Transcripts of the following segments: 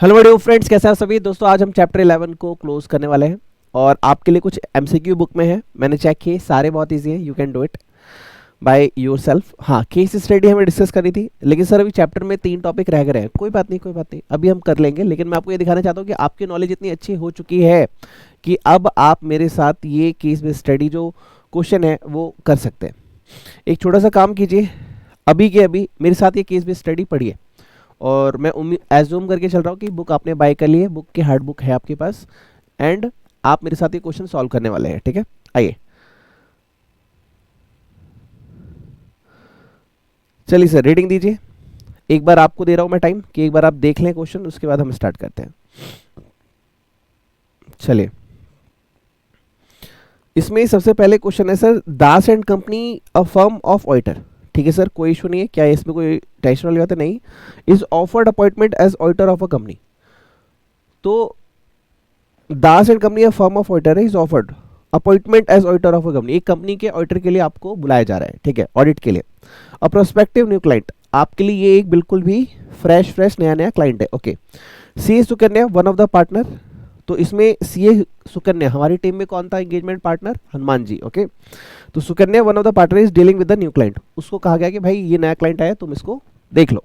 Hello video friends, कैसे हैं आप सभी दोस्तों। आज हम चैप्टर 11 को क्लोज करने वाले हैं और आपके लिए कुछ एमसीक्यू बुक में है। मैंने चेक किए, सारे बहुत इजी हैं, you can do it by yourself. हाँ, केस स्टडी हमें डिस्कस करनी थी, लेकिन सर अभी चैप्टर में 3 टॉपिक रह गए हैं। कोई बात नहीं, कोई बात नहीं, अभी हम कर लेंगे। लेकिन मैं आपको ये दिखाना चाहता हूँ कि आपकी नॉलेज इतनी अच्छी हो चुकी है कि अब आप मेरे साथ ये केस बेस्ड स्टडी जो क्वेश्चन है वो कर सकते हैं। एक छोटा सा काम कीजिए, अभी के अभी मेरे साथ ये केस बेस्ड स्टडी पढ़िए और मैं एज्यूम करके चल रहा हूँ कि बुक आपने बाय कर ली है, बुक की हार्ड बुक है आपके पास एंड आप मेरे साथ ये क्वेश्चन सॉल्व करने वाले हैं। ठीक है, आइए चलिए सर रीडिंग दीजिए। एक बार आपको दे रहा हूँ मैं टाइम कि एक बार आप देख लें क्वेश्चन, उसके बाद हम स्टार्ट करते हैं। चलिए, इसमें सबसे पहले क्वेश्चन है sir, Das and company a firm of auditor. ठीक है सर, कोई इशू नहीं है, क्या इसमें कोई टेंशन वाली बात है? नहीं। Is offered appointment as auditor of a company. तो Das and company firm of auditor है, is offered appointment as auditor of a company. एक कंपनी के ऑडिटर के लिए आपको बुलाया जा रहा है, ठीक है, ऑडिट के लिए। अ प्रोस्पेक्टिव न्यू क्लाइंट, आपके लिए ये एक बिल्कुल भी फ्रेश नया क्लाइंट है। Okay, see Sukanya one of the partner. तो इसमें सी सुकन्या हमारी टीम में कौन था engagement partner? Hanuman ji. Okay, तो Sukanya one of the partner is dealing with the new client. उसको कहा गया कि भाई ये नया क्लाइंट आया, तुम इसको देख लो।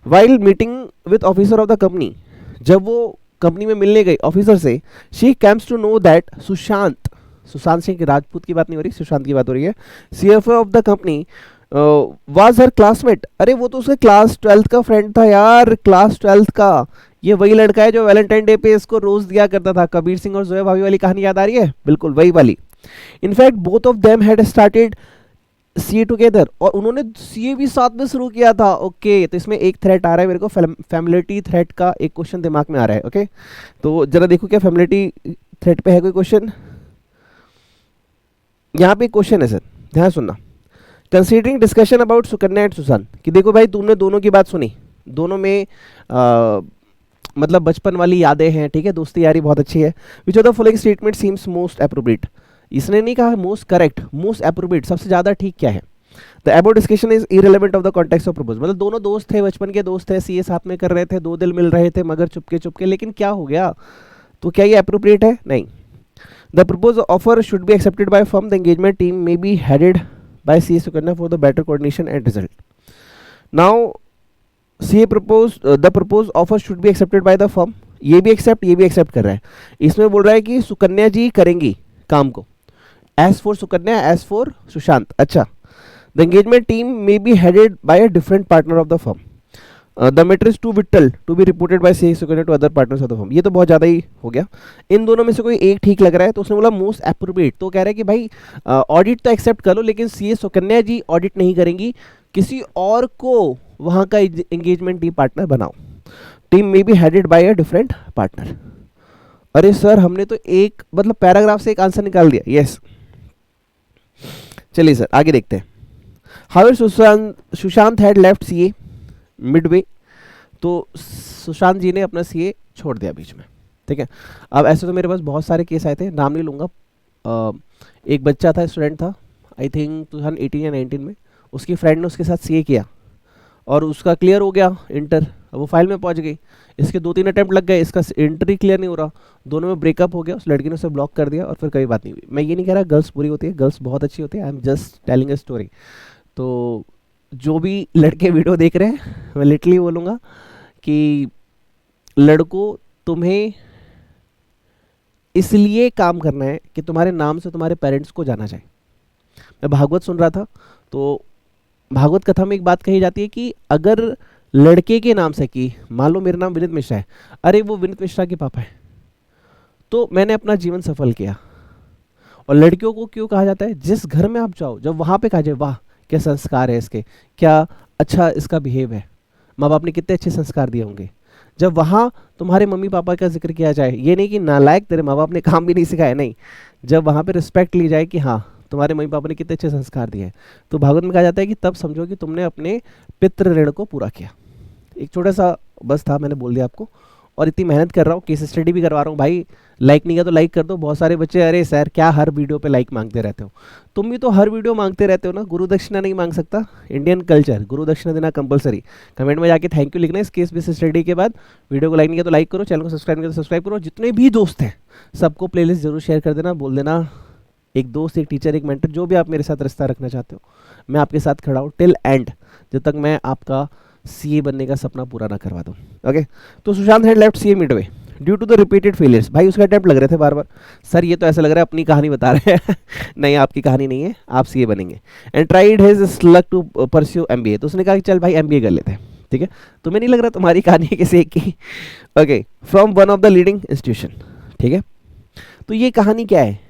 While meeting with officer of the company, जब वो कंपनी में मिलने गई ऑफिसर से, she comes to know that Sushant Singh Rajput की बात नहीं हो रही, सुशांत की बात हो रही है। CFO of the company was her classmate. अरे वो तो उसके क्लास 12th का फ्रेंड था यार, क्लास 12th का। ये वही लड़का है जो वैलेंटाइन डे पे इसको रोज दिया करता था। कबीर सिंह और जोया भाभी वाली कहानी याद आ रही है? बिल्कुल वही वाली। In fact both of them had started CA together, और उन्होंने सीए भी साथ में शुरू किया था। ओके, तो इसमें एक थ्रेट आ रहा है मेरे को, फैमिलिटी थ्रेट का एक क्वेश्चन दिमाग में आ रहा है। ओके, तो जरा देखो क्या फैमिलिटी थ्रेट पे है कोई क्वेश्चन। यहाँ पे क्वेश्चन है सर, ध्यान सुनना। Considering discussion about Sukanya and Sushant, कि देखो भाई तुमने दोनों की बात सुनी, दोनों में मतलब बचपन वाली यादें हैं, ठीक है, दोस्ती यारी बहुत अच्छी है। Which of the following statement seems most appropriate, इसने नहीं कहा मोस्ट करेक्ट, मोस्ट अप्रोप्रिएट, सबसे ज्यादा ठीक क्या है? The about discussion is irrelevant of the context of propose, मतलब दोनों दोस्त थे, बचपन के दोस्त थे, सीए साथ में कर रहे थे, दो दिल मिल रहे थे मगर चुपके चुपके, लेकिन क्या हो गया? तो क्या ये अप्रोप्रिएट है? नहीं। The propose offer should be accepted by firm, the engagement team may be headed bye CA Sukanya for the better coordination and result. Now see propose the propose offer should be accepted by the firm, ये भी accept कर रहा है। इसमें बोल रहा है कि सुकन्या जी करेंगी काम को, as for Sukanya, as for Sushant. अच्छा, the engagement team may be headed by a different partner of the firm, the matter is too vital to be reported by C Sukanya to other partners of the firm. ये तो बहुत ज़्यादा ही हो गया, इन दोनों में से कोई एक ठीक लग रहा है। तो उसने बोला मोस्ट एप्रोप्रिएट, तो कह रहा है कि भाई ऑडिट तो एक्सेप्ट कर लो, लेकिन सी सुकन्या जी ऑडिट नहीं करेंगी, किसी और को वहाँ का एंगेजमेंट टीम पार्टनर बनाओ। Team may be headed by a different partner. अरे सर हमने तो एक मतलब पैराग्राफ से एक आंसर निकाल दिया। यस, चलिए सर आगे देखते हैं। How Sushant had left CA Midway, तो सुशांत जी ने अपना सीए छोड़ दिया बीच में, ठीक है। अब ऐसे तो मेरे पास बहुत सारे केस आए थे, नाम नहीं लूँगा। एक बच्चा था, स्टूडेंट था, आई थिंक 2018 या 19 में, उसकी फ्रेंड ने उसके साथ सीए किया और उसका क्लियर हो गया इंटर, अब वो फाइल में पहुंच गई। इसके 2-3 अटेम्प्ट लग गए, इसका इंटर ही क्लियर नहीं हो रहा, दोनों में ब्रेकअप हो गया, उस लड़की ने उसे ब्लॉक कर दिया और फिर कभी बात नहीं हुई। मैं ये नहीं कह रहा गर्ल्स बुरी होती है, गर्ल्स बहुत अच्छी होती है, I am just telling a story. तो जो भी लड़के वीडियो देख रहे हैं, मैं लिटरली बोलूँगा कि लड़कों, तुम्हें इसलिए काम करना है कि तुम्हारे नाम से तुम्हारे पेरेंट्स को जाना जाए। मैं भागवत सुन रहा था, तो भागवत कथा में एक बात कही जाती है कि अगर लड़के के नाम से, कि मान लो मेरा नाम विनीत मिश्रा है, अरे वो विनीत मिश्रा के पापा है, तो मैंने अपना जीवन सफल किया। और लड़कियों को क्यों कहा जाता है? जिस घर में आप जाओ, जब वहाँ पे कहा जाए वाह क्या संस्कार है इसके, क्या अच्छा इसका बिहेव है, माँ बाप ने कितने अच्छे संस्कार दिए होंगे, जब वहाँ तुम्हारे मम्मी पापा का जिक्र किया जाए, ये नहीं कि नालायक तेरे माँ बाप ने काम भी नहीं सिखाया, नहीं, जब वहाँ पे रिस्पेक्ट ली जाए कि हाँ तुम्हारे मम्मी पापा ने कितने अच्छे संस्कार दिए हैं, तो भागवत में कहा जाता है कि तब समझो कि तुमने अपने पितृ ऋण को पूरा किया। एक छोटा सा बस था, मैंने बोल दिया आपको, और इतनी मेहनत कर रहा हूँ, केस स्टडी भी करवा रहा हूँ भाई, लाइक नहीं किया तो लाइक कर दो। बहुत सारे बच्चे अरे सर क्या हर वीडियो पे लाइक मांगते रहते हो, तुम भी तो हर वीडियो मांगते रहते हो ना। गुरु दक्षिणा नहीं मांग सकता, इंडियन कल्चर गुरु दक्षिणा देना कंपलसरी। कमेंट में जाके थैंक यू लिखना है इस केस बेस स्टडी के बाद। वीडियो को लाइक नहीं किया तो लाइक करो, चैनल को सब्सक्राइब नहीं किया तो सब्सक्राइब करो। जितने भी दोस्त हैं सबको प्लेलिस्ट जरूर शेयर कर देना, बोल देना एक दोस्त, एक टीचर, एक मेंटर, जो भी आप मेरे साथ रिश्ता रखना चाहते हो, मैं आपके साथ खड़ा हूँ टिल एंड, जब तक मैं आपका सीए बनने का सपना पूरा ना करवा दूँ। ओके, तो Sushant had left CA midway due to the repeated failures. भाई उसका अटेम्प्ट लग रहे थे बार बार। सर ये तो ऐसा लग रहा है अपनी कहानी बता रहे हैं नहीं आपकी कहानी नहीं है, आप सीए बनेंगे। And tried his luck to pursue MBA. तो उसने कहा कि चल भाई एमबीए कर लेते हैं, ठीक है। तुम्हें नहीं लग रहा तुम्हारी कहानी है किसी एक की? Okay, from one of the leading institution, ठीक है। तो ये कहानी क्या है?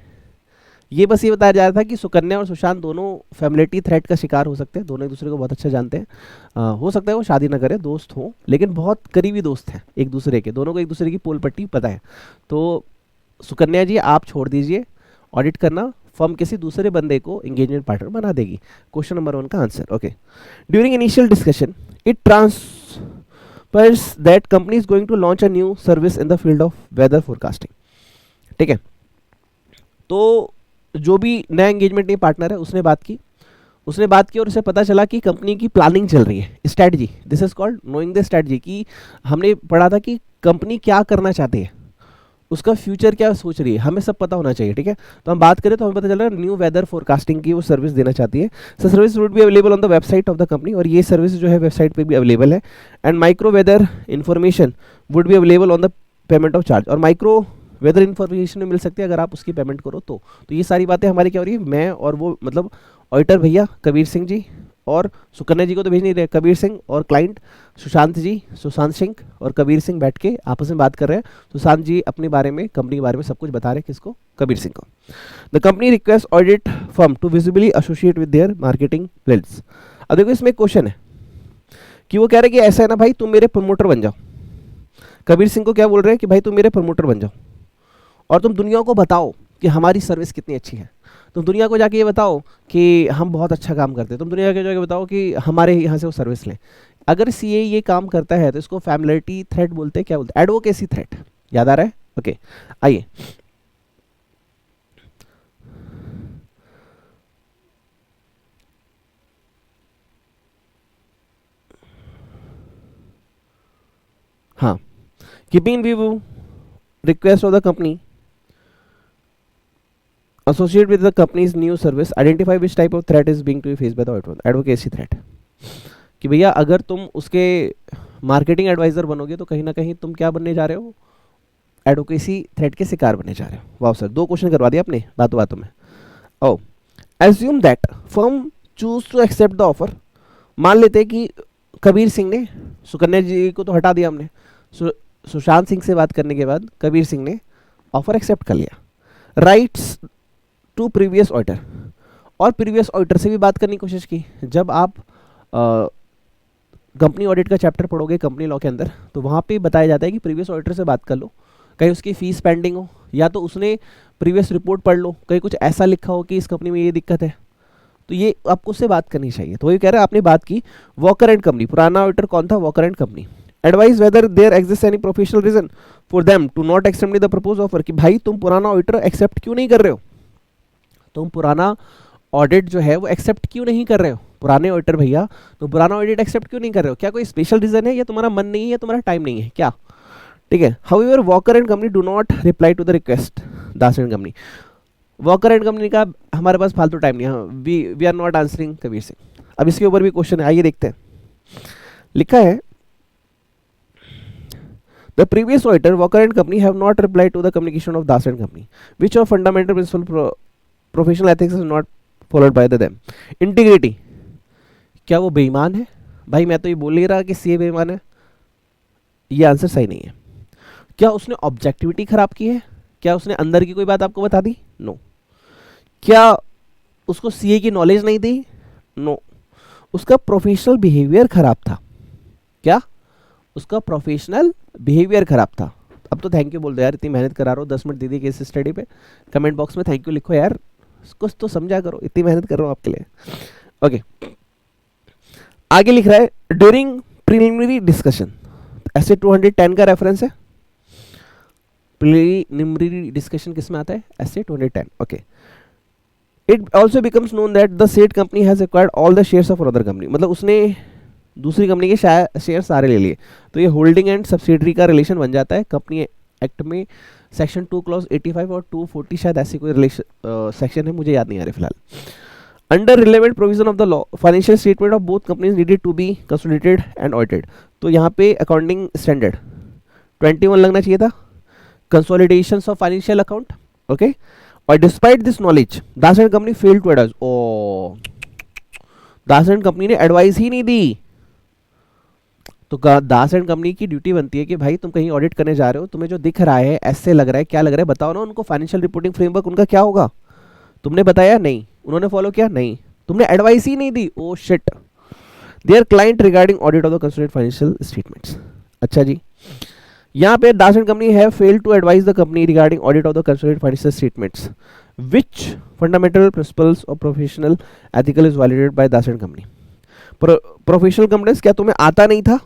ये बस ये बताया जा रहा था कि सुकन्या और सुशांत दोनों फैमिलिटी थ्रेट का शिकार हो सकते हैं, दोनों एक दूसरे को बहुत अच्छा जानते हैं। हो सकता है वो शादी ना करें, दोस्त हों, लेकिन बहुत करीबी दोस्त हैं एक दूसरे के, दोनों को एक दूसरे की पोल पट्टी पता है। तो सुकन्या जी आप छोड़ दीजिए ऑडिट करना, फर्म किसी दूसरे बंदे को एंगेजमेंट पार्टनर बना देगी। क्वेश्चन नंबर 1 का answer. Okay, during initial discussion it transfers that company is going to launch a new service in the field of weather forecasting, ठीक है। तो जो भी नया एंगेजमेंट नहीं पार्टनर है उसने बात की और उसे पता चला कि कंपनी की प्लानिंग चल रही है, strategy. This is called knowing the strategy, कि हमने पढ़ा था कि कंपनी क्या करना चाहती है, उसका फ्यूचर क्या सोच रही है, हमें सब पता होना चाहिए, ठीक है। तो हम बात करें तो हमें पता चल रहा है न्यू वेदर फोरकास्टिंग की वो सर्विस देना चाहती है। So service would be available on the website of the company, और ये सर्विस जो है वेबसाइट पे भी अवेलेबल है। And micro weather information would be available on the payment of charge, और माइक्रो वेदर इन्फॉर्मेशन मिल सकती है अगर आप उसकी पेमेंट करो तो ये सारी बातें हमारी क्या हो रही है, मैं और वो मतलब ऑडिटर भैया कबीर सिंह जी, और सुकन्या जी को तो भेज नहीं रहे, कबीर सिंह और क्लाइंट सुशांत सिंह और कबीर सिंह बैठ के आपस में बात कर रहे हैं। सुशांत जी अपने बारे में, कंपनी के बारे में सब कुछ बता रहे हैं, किसको? कबीर सिंह को। The company request audit firm to visibly associate with their marketing plans. अब देखो इसमें एक क्वेश्चन है कि वो कह रहे हैं कि ऐसा है ना भाई, तुम मेरे प्रमोटर बन जाओ। कबीर सिंह को क्या बोल रहे हैं कि भाई तुम मेरे प्रमोटर बन जाओ और तुम दुनिया को बताओ कि हमारी सर्विस कितनी अच्छी है। तुम दुनिया को जाके ये बताओ कि हम बहुत अच्छा काम करते हैं। तुम दुनिया को जाके बताओ कि हमारे यहाँ से वो सर्विस लें। अगर सीए ये काम करता है तो इसको फैमिलिटी थ्रेट बोलते हैं, क्या बोलते हैं? Advocacy threat. याद आ रहा है? ओके, आइए हाँ, keeping in view request of the company associate with the company's new service, identify which type of threat is being to be faced by the advocacy threat। कि भैया अगर तुम उसके मार्केटिंग एडवाइजर बनोगे तो कहीं ना कहीं तुम क्या बनने जा रहे हो? एडवोकेसी थ्रेट के शिकार बनने जा रहे हो। वाह सर, 2 क्वेश्चन करवा दिया आपने बातों बातों में। Oh, assume that firm choose to accept the offer. मान लेते हैं कि कबीर सिंह ने, सुकन्या जी को तो हटा दिया हमने, सुशांत सिंह से बात करने के बाद कबीर सिंह ने ऑफर एक्सेप्ट कर लिया। राइट्स टू प्रीवियस ऑडिटर, और प्रीवियस ऑडिटर से भी बात करने की कोशिश की। जब आप कंपनी ऑडिट का चैप्टर पढ़ोगे कंपनी लॉ के अंदर, तो वहाँ पे बताया जाता है कि प्रीवियस ऑडिटर से बात कर लो, कहीं उसकी फीस पेंडिंग हो या तो उसने प्रीवियस रिपोर्ट पढ़ लो, कहीं कुछ ऐसा लिखा हो कि इस कंपनी में ये दिक्कत है, तो ये आपको उससे बात करनी चाहिए। तो वही कह रहे हैं आपने बात की। वॉकर एंड कंपनी, पुराना ऑडिटर कौन था? Walker and company. Advice whether there exist any professional reason for them to not accept the propose offer, कि भाई तुम पुराना ऑडिटर एक्सेप्ट क्यों नहीं कर रहे हो, तुम पुराना ऑडिट जो है वो एक्सेप्ट क्यों नहीं कर रहे हो? पुराने ऑडिटर भैया तुम पुराना ऑडिट एक्सेप्ट क्यों नहीं कर रहे हो? क्या कोई स्पेशल रीजन है, या तुम्हारा मन नहीं है, या तुम्हारा टाइम नहीं है क्या? ठीक है। However Walker and company do not reply to the request. Das and company, Walker and company का हमारे पास फालतू टाइम नहीं है, we are not answering Kabir Singh. अब इसके ऊपर भी क्वेश्चन है, आइए देखते हैं। लिखा है The previous auditor, Walker and Company, have not replied to the communication of Das and Company, which of fundamental principle professional ethics is not followed by them. Integrity, क्या वो बेईमान है? भाई मैं तो ये बोल नहीं रहा कि सीए बेईमान है, ये आंसर सही नहीं है। क्या उसने ऑब्जेक्टिविटी खराब की है? क्या उसने अंदर की कोई बात आपको बता दी? नो। क्या उसको सीए की नॉलेज नहीं दी? नो। उसका प्रोफेशनल बिहेवियर खराब था। क्या? उसका प्रोफेशनल बिहेवियर खराब था। अब तो थैंक यू बोल दो यार, इतनी मेहनत करा रहा हूँ 10 मिनट दीदी केस स्टडी पे, कमेंट बॉक्स में थैंक यू लिखो यार, कुछ तो समझा करो, इतनी मेहनत कर रहा हूँ आपके लिए। ओके, आगे लिख रहा है ड्यूरिंग प्रीलिमिनरी डिस्कशन, ऐसे 210 का रेफरेंस है, प्रीलिमिनरी डिस्कशन किस में आता है? SA 210. Okay. It also becomes known that the said company has acquired all the shares of other company. मतलब उसने दूसरी कंपनी के शेयर सारे ले लिए. तो ये होल्डिंग एंड सब्सिडरी का रिलेशन बन जाता है. कंपनी एक्ट में सेक्शन 2 क्लॉज 85 और 240 शायद ऐसी कोई रिलेशन सेक्शन है, मुझे याद नहीं आ रहा फिलहाल. Under relevant provision of the law financial statement of both companies needed to be consolidated and audited. तो यहाँ पे अकाउंटिंग स्टैंडर्ड 21 लगना चाहिए था, consolidation of financial account. Okay. और despite this knowledge Das and company failed to advise. Oh, Das and company ने advice ही नहीं दी. तो दास एंड कंपनी की ड्यूटी बनती है कि भाई तुम कहीं ऑडिट करने जा रहे हो, तुम्हें जो दिख रहा है ऐसे लग रहा है, क्या लग रहा है बताओ ना. उनको फाइनेंशियल रिपोर्टिंग फ्रेमवर्क उनका क्या होगा, तुमने बताया नहीं, उन्होंने फॉलो किया नहीं, तुमने एडवाइस ही नहीं दी. Oh shit. Their client regarding audit of the consolidated financial statements. अच्छा जी, यहाँ पे Das and company have failed to advise the company regarding audit of the consolidated financial statements which fundamental principles of professional ethical is violated by Das and company. Professional companies, क्या तुम्हें आता नहीं था?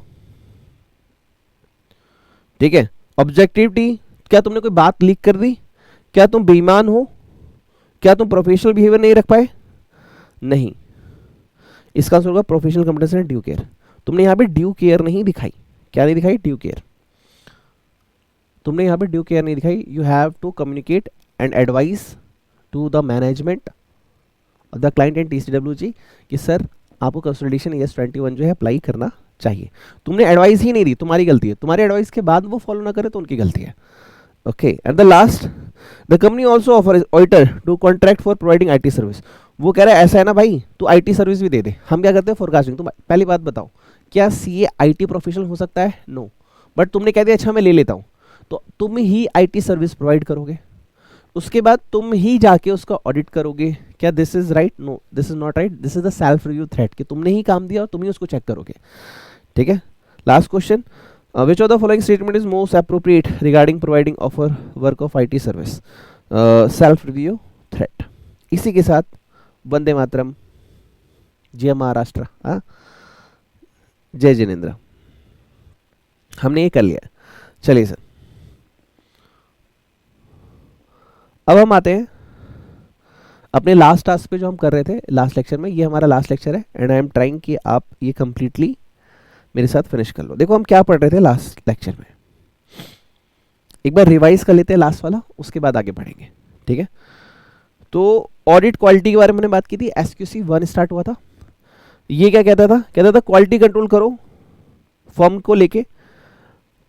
ठीक है. ऑब्जेक्टिविटी, क्या तुमने कोई बात लीक कर दी? क्या तुम बेईमान हो? क्या तुम प्रोफेशनल बिहेवियर नहीं रख पाए? नहीं. इसका आंसर होगा professional companies and due care. तुमने यहाँ पे ड्यू केयर नहीं दिखाई. क्या नहीं दिखाई? Due care. तुमने यहाँ पे ड्यू केयर नहीं दिखाई. You have to communicate and advice to the management of the client and TCWG कि सर आपको कंसोलिडेशन ES 21 जो है अप्लाई करना चाहिए. तुमने एडवाइस ही नहीं दी, तुम्हारी गलती है. तुम्हारी एडवाइस के बाद वो फॉलो ना करे तो उनकी गलती है. Okay. And the last, the company also offer auditor to contract for providing IT service. वो कह रहा है ऐसा है ना भाई, तू IT सर्विस भी दे दे. हम क्या करते हैं? फोरकास्टिंग. तुम पहली बात बताओ, क्या CA IT प्रोफेशनल हो सकता है? नो. बट तुमने कह दिया अच्छा मैं ले लेता हूँ, तो तुम ही IT सर्विस प्रोवाइड करोगे, उसके बाद तुम ही जाके उसका ऑडिट करोगे. क्या this is right? No, this is not right. This is the self review threat कि तुमने ही काम दिया और तुम ही उसको चेक करोगे. ठीक है. Last question, which of the following statement is most appropriate regarding providing offer work of IT service? Self review threat. इसी के साथ वंदे मातरम, जय महाराष्ट्र, हाँ, जय जिनेन्द्र. हमने ये कर लिया. चलिए सर, अब हम आते हैं अपने लास्ट टास्क पे जो हम कर रहे थे लास्ट लेक्चर में. ये हमारा लास्ट लेक्चर है एंड आई एम ट्राइंग कि आप ये कंप्लीटली मेरे साथ फिनिश कर लो. देखो हम क्या पढ़ रहे थे लास्ट लेक्चर में, एक बार रिवाइज कर लेते हैं लास्ट वाला, उसके बाद आगे बढ़ेंगे. ठीक है. तो ऑडिट क्वालिटी के बारे में मैंने बात की थी. SQC 1 स्टार्ट हुआ था. ये क्या कहता था? कहता था क्वालिटी कंट्रोल करो फर्म को लेके.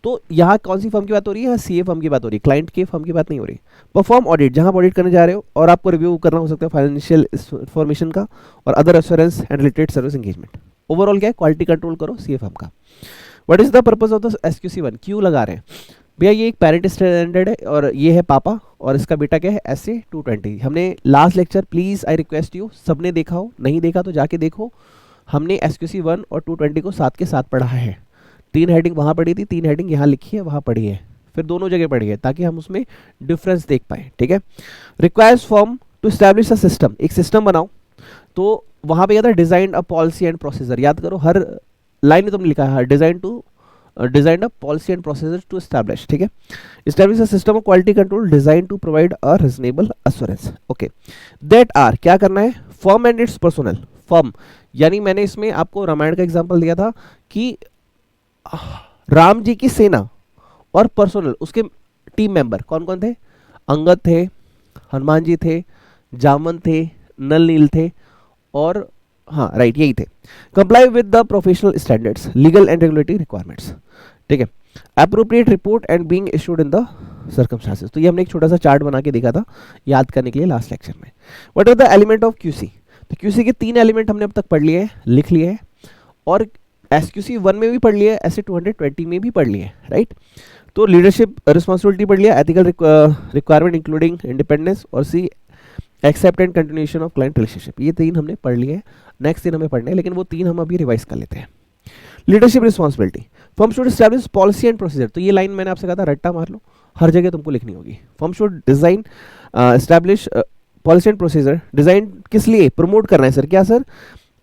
तो यहाँ कौन सी फर्म की बात हो रही है? यहाँ CA फर्म की बात हो रही है, क्लाइंट के फर्म की बात नहीं हो रही. परफॉर्म ऑडिट, जहाँ आप ऑडिट करने जा रहे हो और आपको रिव्यू करना हो सकता है फाइनेंशियल इंफॉर्मेशन का और other assurance and related service engagement. Overall क्या है? क्वालिटी कंट्रोल करो CA फर्म का. What is the purpose of the SQC 1? क्यों लगा रहे हैं भैया? ये एक पेरेंट स्टैंडर्ड है और ये है पापा और इसका बेटा क्या है? SA 220. हमने last lecture, please I request you, सबने देखा हो, नहीं देखा तो जाके देखो. हमने SQC 1 और 220 को साथ के साथ पढ़ा है. 3 हेडिंग वहाँ पढ़ी थी, 3 हेडिंग यहाँ लिखी है, वहाँ पढ़ी है, फिर दोनों जगह पढ़ी है ताकि हम उसमें डिफरेंस देख पाए. ठीक है. Requires form to establish a system. एक सिस्टम बनाओ. तो वहाँ पे क्या था? Design a policy and procedure. याद करो, हर लाइन में तुमने लिखा है design a policy and procedure to establish. ठीक है. Establish a system of quality control design to provide a reasonable assurance. Okay. That are, क्या करना है? Firm and its personal. Firm यानी मैंने इसमें आपको रामायण का एग्जाम्पल दिया था कि राम जी की सेना और पर्सनल उसके टीम मेंबर कौन कौन थे? अंगद थे, हनुमान जी थे, जामन थे, नल नील थे और हाँ राइट यही थे. Comply with the professional standards, legal and regulatory requirements. ठीक है. Appropriate report and being issued in the circumstances. तो ये हमने एक छोटा सा चार्ट बना के देखा था याद करने के लिए लास्ट लेक्चर में. What are the element of QC? तो QC के 3 एलिमेंट हमने अब तक पढ़ लिए हैं, लिख लिए हैं और SQC 1 में भी पढ़ लिया है, SA 220 में भी पढ़ लिया है. राइट. तो लीडरशिप रिस्पॉन्सिबिलिटी पढ़ लिया, एथिकल रिक्वायरमेंट इंक्लूडिंग इंडिपेंडेंस और C accept and continuation of client relationship. ये 3 हमने पढ़ लिए हैं. नेक्स्ट 3 हमें पढ़ने हैं, लेकिन वो 3 हम अभी रिवाइज कर लेते हैं. Leadership responsibility, firm should establish policy and procedure. तो ये लाइन मैंने आपसे कहा था रट्टा मार लो, हर जगह तुमको लिखनी होगी. Firm should design establish policy and procedure. Design किस लिए? प्रमोट करना है सर. क्या सर?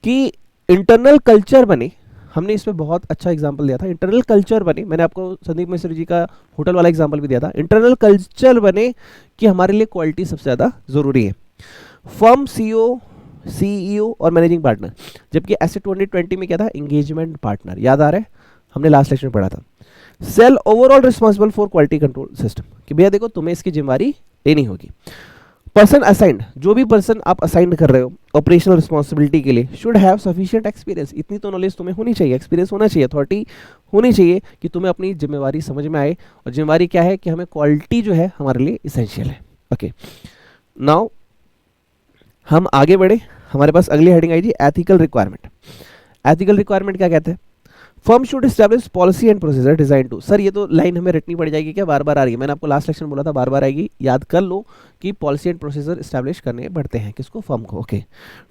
कि इंटरनल कल्चर बने हमने इसमें बहुत अच्छा एग्जाम्पल दिया था। इंटरनल कल्चर बने, मैंने आपको संदीप मिश्र जी का होटल वाला एग्जाम्पल भी दिया था। इंटरनल कल्चर बने कि हमारे लिए क्वालिटी सबसे ज़्यादा ज़रूरी है। फर्म सीईओ और मैनेजिंग पार्टनर, जबकि ऐसे 2020 में क्या था, एंगेजमेंट पार्टनर, याद आ रहा है, हमने लास्ट लेक्चर में पढ़ा था। Cell overall responsible for quality control system, कि भैया देखो तुम्हें इसकी जिम्मेवारी लेनी होगी। पर्सन असाइंड, जो भी पर्सन आप असाइन कर रहे हो ऑपरेशनल रिस्पॉन्सिबिलिटी के लिए, शुड हैव सफिशिएंट एक्सपीरियंस, इतनी तो नॉलेज तुम्हें होनी चाहिए, एक्सपीरियंस होना चाहिए, अथॉरिटी होनी चाहिए कि तुम्हें अपनी जिम्मेवारी समझ में आए। और जिम्मेवारी क्या है कि हमें क्वालिटी जो है हमारे लिए इसेंशियल है। ओके, नाउ हम आगे बढ़े, हमारे पास अगली हेडिंग आई G ethical requirement. Ethical requirement क्या कहते हैं? Firm should establish policy and procedure design to, sir ये तो लाइन हमें रटनी पड़ जाएगी क्या, बार बार आ रही है, मैंने आपको लास्ट सेक्शन बोला था बार बार आएगी, याद कर लो कि पॉलिसी एंड प्रोसीजर एस्टैब्लिश करने पड़ते हैं किसको, फर्म को। Okay,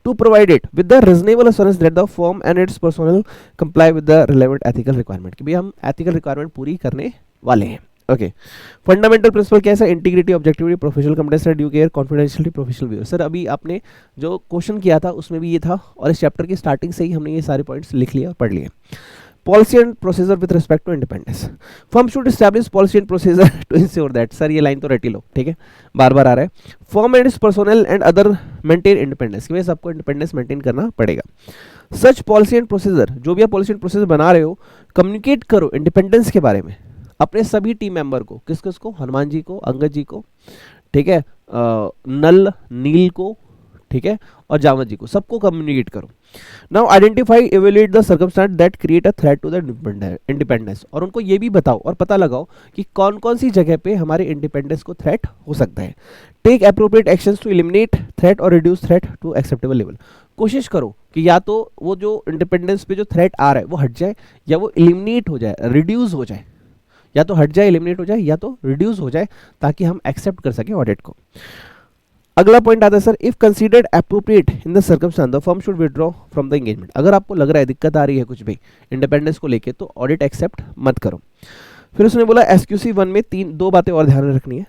to provide it with the reasonable assurance that the firm and its personal comply with the relevant ethical requirement, कि भाई हम एथिकल रिक्वायरमेंट पूरी करने वाले हैं। ओके, फंडामेंटल प्रिंसिपल क्या है sir? Integrity, objectivity, professional competence, due care, confidentiality, professional view. Sir अभी आपने जो क्वेश्चन किया था उसमें भी ये था, और इस चैप्टर की स्टार्टिंग से ही हमने ये सारे पॉइंट्स लिख लिए और पढ़ लिए। Policy and procedure with respect to independence, firm should establish policy and procedure to ensure that, sir ये लाइन तो रटी लो, ठीक है, बार बार आ रहा है। Firm and its personnel and other maintain independence, कि भाई सबको इंडिपेंडेंस मेंटेन करना पड़ेगा। सच पॉलिसी एंड प्रोसीजर, जो भी आप पॉलिसी एंड प्रोसीजर बना रहे हो, कम्युनिकेट करो इंडिपेंडेंस के बारे में अपने सभी टीम मेंबर को, किस किस को, हनुमान जी को, अंगद जी को, ठीक है, नल नील को, ठीक है, और जावत जी को, सबको कम्युनिकेट करो। Now identify evaluate the circumstance that create a threat to the independence, और उनको ये भी बताओ और पता लगाओ कि कौन कौन सी जगह पे हमारे इंडिपेंडेंस को थ्रेट हो सकता है। Take appropriate actions to eliminate threat और reduce threat to acceptable level, कोशिश करो कि या तो वो जो इंडिपेंडेंस पे जो थ्रेट आ रहा है वो हट जाए, या वो एलिमिनेट हो जाए, रिड्यूस हो जाए, या तो हट जाए, एलिमिनेट हो जाए, या तो रिड्यूस हो जाए, ताकि हम एक्सेप्ट कर सकें ऑडिट को। अगला पॉइंट आता है sir, if considered appropriate in the circumstance the firm should withdraw from the engagement, अगर आपको लग रहा है दिक्कत आ रही है कुछ भी इंडिपेंडेंस को लेके, तो ऑडिट एक्सेप्ट मत करो। फिर उसने बोला एसक्यूसी 1 में दो बातें और ध्यान में रखनी है।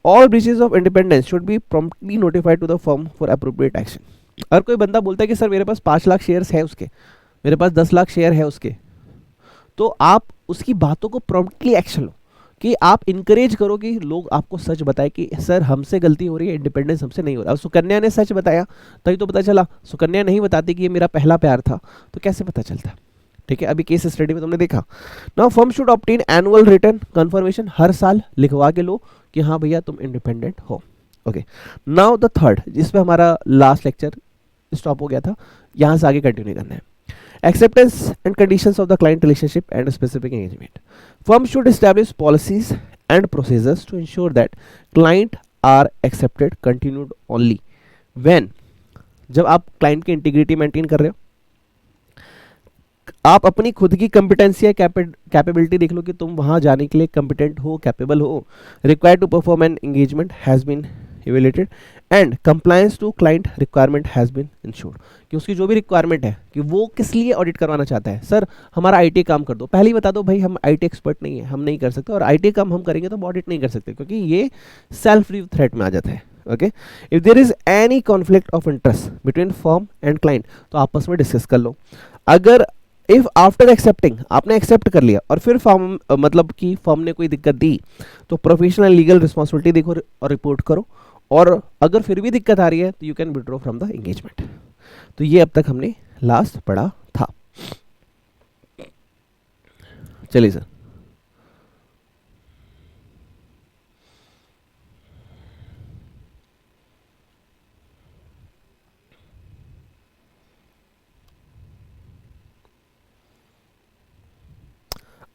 All breaches of independence should be promptly notified to the firm for appropriate action. अगर कोई बंदा बोलता है कि सर मेरे पास 5 लाख शेयर्स है उसके, मेरे पास 10 लाख शेयर है उसके, तो आप उसकी बातों को प्रॉम्प्टली एक्शन लो, कि आप इनकरेज करो कि लोग आपको सच बताए कि सर हमसे गलती हो रही है, इंडिपेंडेंस हमसे नहीं हो रहा। अब सुकन्या ने सच बताया तभी तो पता चला, सुकन्या नहीं बताती कि ये मेरा पहला प्यार था तो कैसे पता चलता, ठीक है, अभी केस स्टडी में तुमने देखा। Now firm should obtain annual return confirmation, हर साल लिखवा के लो कि हाँ भैया तुम इंडिपेंडेंट हो। ओके, नाउ द थर्ड, जिसपे हमारा लास्ट लेक्चर स्टॉप हो गया था, यहाँ से आगे कंटिन्यू करना है। Acceptance and conditions of the client relationship and specific engagement. Firm should establish policies and procedures to ensure that client are accepted continued only when, जब आप क्लाइंट की इंटीग्रिटी मेंटेन कर रहे हो, आप अपनी खुद की कंपिटेंसी या कैपेबिलिटी देख लो कि तुम वहां जाने के लिए कंपिटेंट हो, कैपेबल हो, required to perform an engagement has been evaluated and compliance to client requirement has been ensured, कि उसकी जो भी रिक्वायरमेंट है कि वो किस लिए ऑडिट करवाना चाहता है। सर हमारा आईटी काम कर दो, पहले ही बता दो भाई हम आईटी एक्सपर्ट नहीं है, हम नहीं कर सकते, और आईटी काम हम करेंगे तो हम ऑडिट नहीं कर सकते, क्योंकि ये सेल्फ रिव्यू थ्रेट में आ जाता है। Okay, if there is any conflict of interest between firm and client, तो आपस में डिस्कस कर लो। अगर इफ आफ्टर एक्सेप्टिंग, आपने एक्सेप्ट कर लिया और फिर फर्म मतलब कि फर्म ने कोई दिक्कत दी, तो प्रोफेशनल लीगल रिस्पॉन्सिबिलिटी देखो और रिपोर्ट करो, और अगर फिर भी दिक्कत आ रही है तो you can withdraw from the engagement. तो ये अब तक हमने लास्ट पढ़ा था। चलिए सर,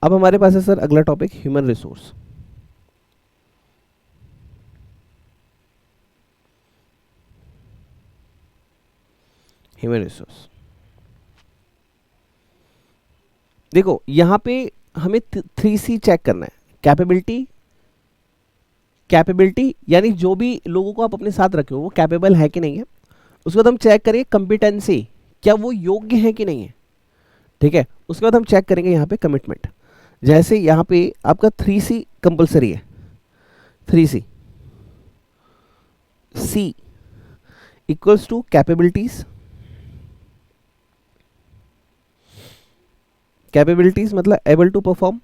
अब हमारे पास है सर अगला topic, human resource. Human resource देखो, यहां पे हमें 3C चेक करना है। कैपेबिलिटी, कैपेबिलिटी यानी जो भी लोगों को आप अपने साथ रखे हो वो कैपेबल है कि नहीं है। उसके बाद हम चेक करेंगे कंपिटेंसी, क्या वो योग्य है कि नहीं है, ठीक है। उसके बाद हम चेक करेंगे यहाँ पे कमिटमेंट, जैसे यहाँ पे आपका 3C कंपलसरी है, 3C, C equals to capabilities, capabilities मतलब एबल टू परफॉर्म,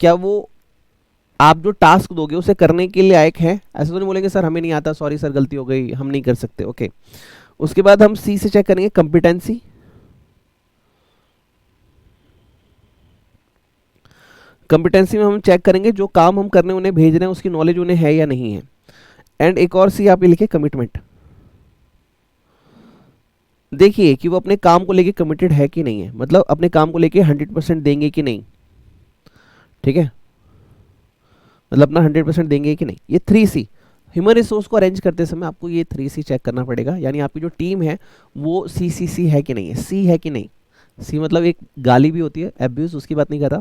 क्या वो आप जो टास्क दोगे उसे करने के लिए लायक है। ऐसे तो नहीं बोलेंगे सर हमें नहीं आता, सॉरी सर गलती हो गई, हम नहीं कर सकते, ओके। उसके बाद हम सी से चेक करेंगे कॉम्पिटेंसी। कॉम्पिटेंसी में हम चेक करेंगे जो काम हम करने उन्हें भेज रहे हैं उसकी नॉलेज उन्हें है या नहीं है। एंड एक और सी आप ये लिखे कमिटमेंट। देखिए कि वो अपने काम को लेके कमिटेड है कि नहीं है, मतलब अपने काम को लेके 100% देंगे कि नहीं, ठीक है, मतलब अपना 100% देंगे कि नहीं। ये 3C ह्यूमन रिसोर्स को अरेंज करते समय आपको ये 3C चेक करना पड़ेगा, यानी आपकी जो टीम है वो CCC है कि नहीं है, सी है कि नहीं। सी मतलब एक गाली भी होती है, एब्यूज, उसकी बात नहीं कर रहा।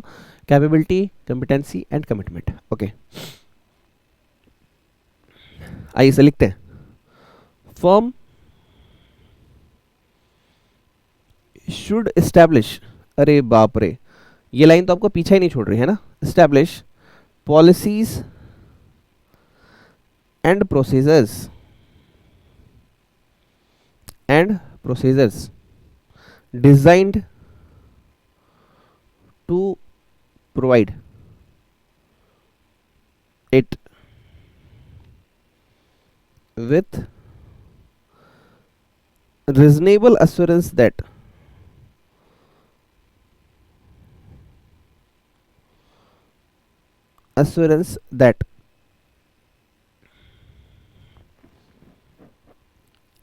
Capability, competency and commitment, okay. आइए इसे लिखते हैं। फर्म शुड एस्टैब्लिश, अरे बाप रे, ये लाइन तो आपको पीछे ही नहीं छोड़ रही है ना। Establish policies and procedures designed to provide it with reasonable assurance that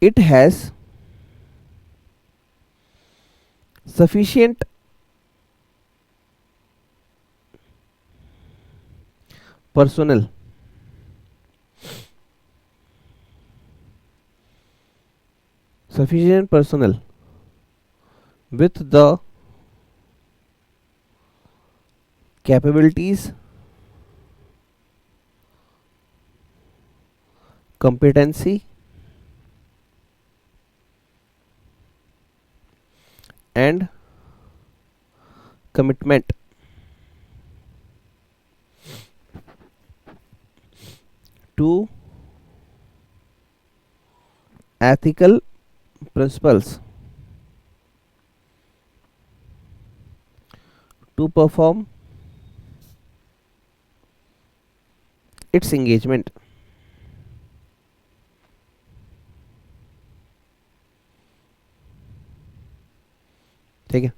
it has sufficient personnel with the capabilities, competency and commitment to ethical principles to perform its engagement। ठीक है,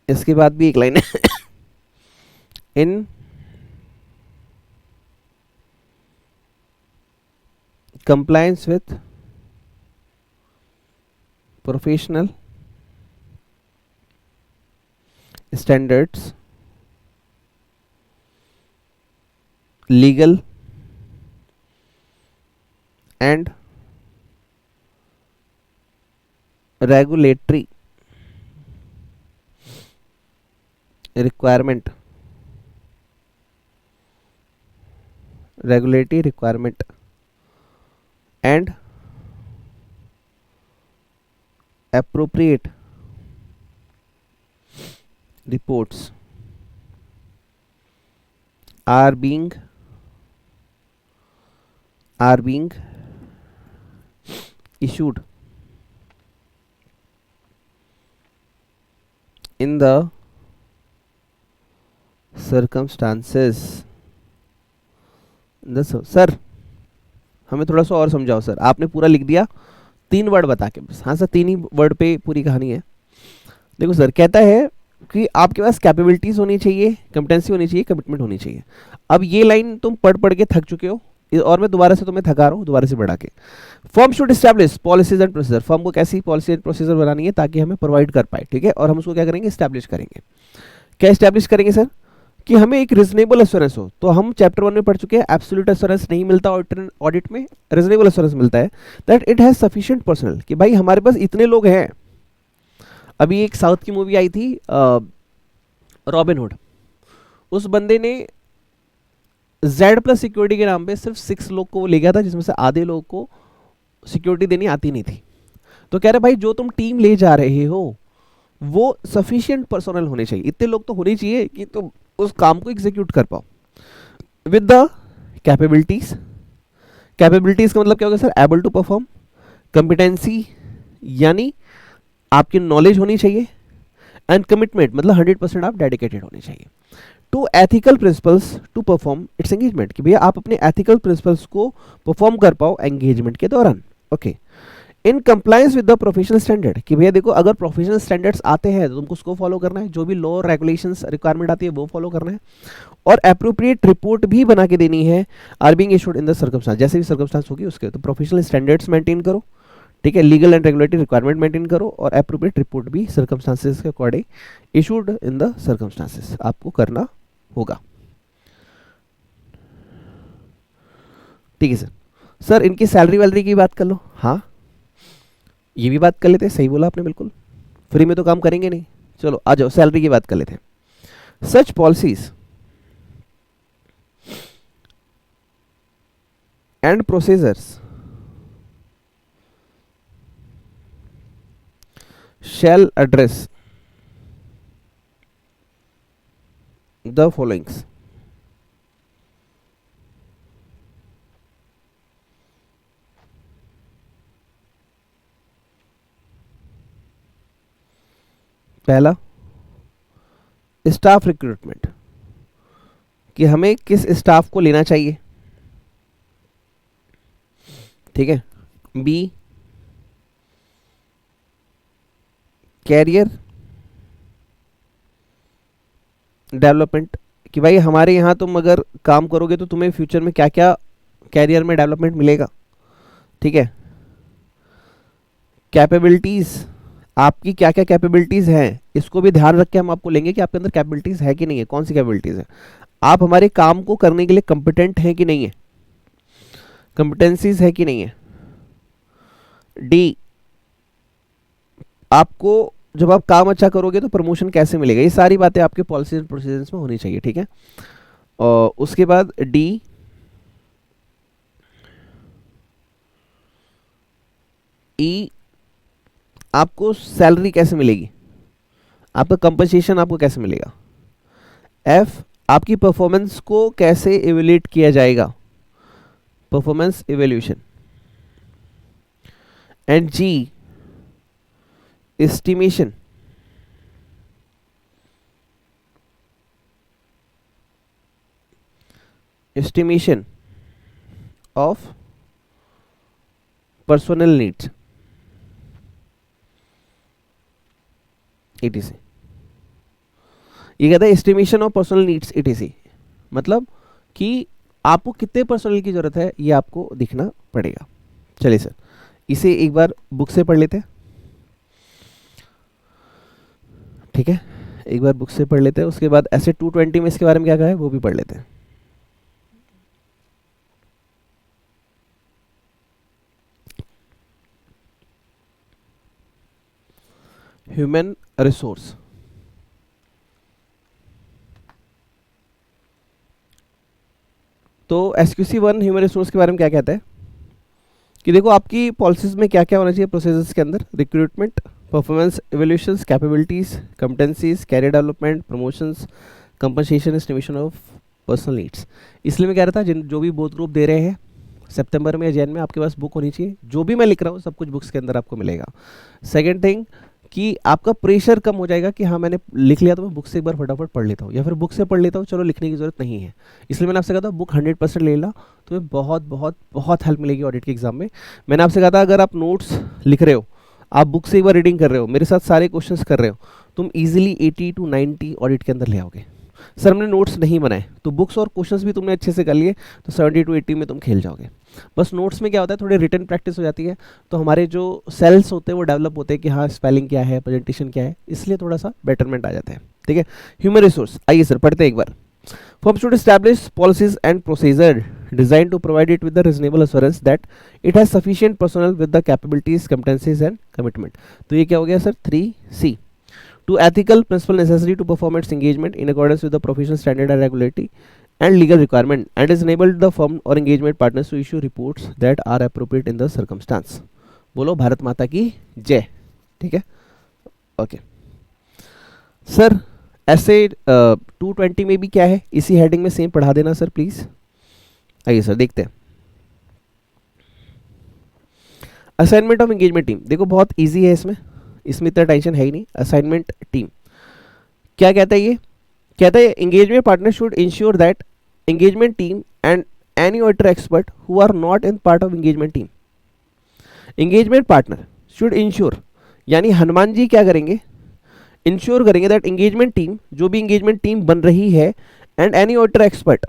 इसके बाद भी एक लाइन है इन compliance with professional standards, legal and regulatory requirement and appropriate reports are being issued in the circumstances। Sir हमें थोड़ा सा और समझाओ सर, आपने पूरा लिख दिया 3 वर्ड बता के बस। हाँ सर 3 ही वर्ड पे पूरी कहानी है। देखो सर कहता है कि आपके पास कैपेबिलिटीज होनी चाहिए, कॉम्पिटेंसी होनी चाहिए, कमिटमेंट होनी चाहिए। अब ये लाइन तुम पढ़ पढ़ के थक चुके हो और मैं दोबारा से तुम्हें थका रहा हूँ, दोबारा से बढ़ा के। Firm should establish policies and procedure, firm को कैसी पॉलिसी एंड प्रोसीजर बनानी है ताकि हमें प्रोवाइड कर पाए, ठीक है। और हम उसको क्या करेंगे, एस्टैब्लिश करेंगे। क्या एस्टैब्लिश करेंगे सर, कि हमें एक रीजनेबल एश्योरेंस हो। तो हम चैप्टर 1 में पढ़ चुके हैं, एब्सोल्यूट एश्योरेंस नहीं मिलता ऑडिट में, रीजनेबल एश्योरेंस मिलता है। That it has sufficient personal, कि भाई हमारे पास इतने लोग हैं। अभी एक साउथ की मूवी आई थी रॉबिन हुड, उस बंदे ने Z+ सिक्योरिटी के नाम पे सिर्फ 6 लोग को वो ले गया था, जिसमें से आधे लोग को सिक्योरिटी देनी आती नहीं थी। तो कह रहे भाई जो तुम टीम ले जा रहे हो वो सफिशिएंट पर्सनल होने चाहिए, इतने लोग तो होने चाहिए कि तुम उस काम को एग्जीक्यूट कर पाओ विद द कैपेबिलिटीज। कैपेबिलिटीज का मतलब क्या होगा sir, able to perform. Competency यानी आपकी नॉलेज होनी चाहिए, एंड कमिटमेंट मतलब 100% आप डेडिकेटेड होने चाहिए to ethical principles to perform its engagement, कि भैया आप अपने एथिकल प्रिंसिपल्स को परफॉर्म कर पाओ एंगेजमेंट के दौरान। Okay, in compliance with the professional standard, कि भैया देखो अगर प्रोफेशनल स्टैंडर्ड्स आते हैं तो तुमको उसको फॉलो करना है, जो भी लॉ रेगुलेशंस रिक्वायरमेंट आती है वो फॉलो करना है, और एप्रोप्रिएट रिपोर्ट भी बना के देनी है are being issued in the circumstance, जैसे भी सर्कमस्टांस होगी उसके। तो प्रोफेशनल स्टैंडर्ड्स मेंटेन करो, ठीक है, legal and regulatory requirement maintain करो, और एप्रोप्रिएट रिपोर्ट भी सर्कमस्टांसेस के according issued in the circumstances आपको करना होगा। ठीक है सर। सर इनकी सैलरी वैलरी की बात कर लो। हाँ, ये भी बात कर लेते हैं, सही बोला आपने, बिल्कुल फ्री में तो काम करेंगे नहीं। चलो आ जाओ, सैलरी की बात कर लेते हैं। Such policies and procedures shall address the followings: पहला, स्टाफ रिक्रूटमेंट, कि हमें किस स्टाफ को लेना चाहिए, ठीक है। बी, कैरियर डेवलपमेंट, कि भाई हमारे यहाँ तुम अगर काम करोगे तो तुम्हें फ्यूचर में क्या क्या कैरियर में डेवलपमेंट मिलेगा, ठीक है। कैपेबिलिटीज़, आपकी क्या क्या कैपेबिलिटीज़ हैं इसको भी ध्यान रख के हम आपको लेंगे कि आपके अंदर कैपेबिलिटीज़ है कि नहीं है, कौन सी कैपेबिलिटीज़ है, आप हमारे काम को करने के लिए कंपिटेंट हैं कि नहीं है, कंपिटेंसीज है कि नहीं है। डी, आपको जब आप काम अच्छा करोगे तो प्रमोशन कैसे मिलेगा, ये सारी बातें आपके पॉलिसी एंड प्रोसीजर्स में होनी चाहिए, ठीक है। और उसके बाद डी, ई, आपको सैलरी कैसे मिलेगी, आपका कंपनसेशन आपको कैसे मिलेगा। एफ, आपकी परफॉर्मेंस को कैसे इवेल्युएट किया जाएगा, performance evaluation. And G, estimation, estimation of personal needs, ETC। ये कहता है estimation of personal needs ETC, मतलब कि आपको कितने पर्सनल की जरूरत है ये आपको दिखना पड़ेगा। चलिए सर, इसे एक बार बुक से पढ़ लेते हैं, ठीक है, एक बार बुक से पढ़ लेते हैं। उसके बाद ऐसे 220 में इसके बारे में क्या कहा है वो भी पढ़ लेते हैं। ह्यूमन रिसोर्स, तो SQC1 ह्यूमन रिसोर्स के बारे में क्या कहता है कि देखो आपकी पॉलिसीज में क्या क्या होना चाहिए प्रोसेसेस के अंदर, recruitment, performance evaluations, capabilities, competencies, career development, promotions, compensation, estimation of personal needs. इसलिए मैं कह रहा था जिन जो भी बोथ ग्रुप दे रहे हैं सितंबर में या जैन में आपके पास बुक होनी चाहिए, जो भी मैं लिख रहा हूँ सब कुछ बुक्स के अंदर आपको मिलेगा। सेकेंड थिंग कि आपका प्रेशर कम हो जाएगा कि हाँ मैंने लिख लिया तो मैं बुक से एक बार फटाफट पढ़ लेता हूँ, या फिर बुक से पढ़ लेता हूँ चलो लिखने की ज़रूरत नहीं है। इसलिए मैंने आपसे कहा था बुक 100% ले ला, तुम्हें बहुत बहुत बहुत हेल्प मिलेगी ऑडिट के एग्जाम में। मैंने आपसे कहा था अगर आप नोट्स लिख रहे हो, आप बुक से एक बार रीडिंग कर रहे हो, मेरे साथ सारे क्वेश्चंस कर रहे हो, तुम इजीली 80 to 90 ऑडिट के अंदर ले आओगे। सर हमने नोट्स नहीं बनाए तो बुक्स और क्वेश्चंस भी तुमने अच्छे से कर लिए तो 70 to 80 में तुम खेल जाओगे। बस नोट्स में क्या होता है थोड़ी रिटन प्रैक्टिस हो जाती है, तो हमारे जो सेल्स होते हैं वो डेवलप होते हैं कि हाँ स्पेलिंग क्या है, प्रेजेंटेशन क्या है, इसलिए थोड़ा सा बेटरमेंट आ जाता है, ठीक है। ह्यूमन रिसोर्स, आइए सर पढ़ते हैं एक बार। Firm should establish policies and procedure designed to provide it with the reasonable assurance that it has sufficient personnel with the capabilities, competencies and commitment। तो ये क्या हो गया sir 3C, to ethical principle necessary to perform its engagement in accordance with the professional standard and regulatory and legal requirement and has enabled the firm or engagement partners to issue reports that are appropriate in the circumstance। बोलो भारत माता की जय, ठीक है, okay. Sir ऐसे 220 में भी क्या है इसी हेडिंग में सेम पढ़ा देना सर प्लीज। आइए सर देखते हैं। असाइनमेंट ऑफ एंगेजमेंट टीम, देखो बहुत इजी है, इसमें इतना टेंशन है ही नहीं। असाइनमेंट टीम क्या कहता है, ये कहता है engagement partner should ensure that engagement team and any auditor expert who are not in part of engagement team, engagement partner should ensure, यानी हनुमान जी क्या करेंगे, इंश्योर करेंगे दैट एंगेजमेंट टीम, जो भी एंगेजमेंट टीम बन रही है, एंड एनी ऑडिटर एक्सपर्ट,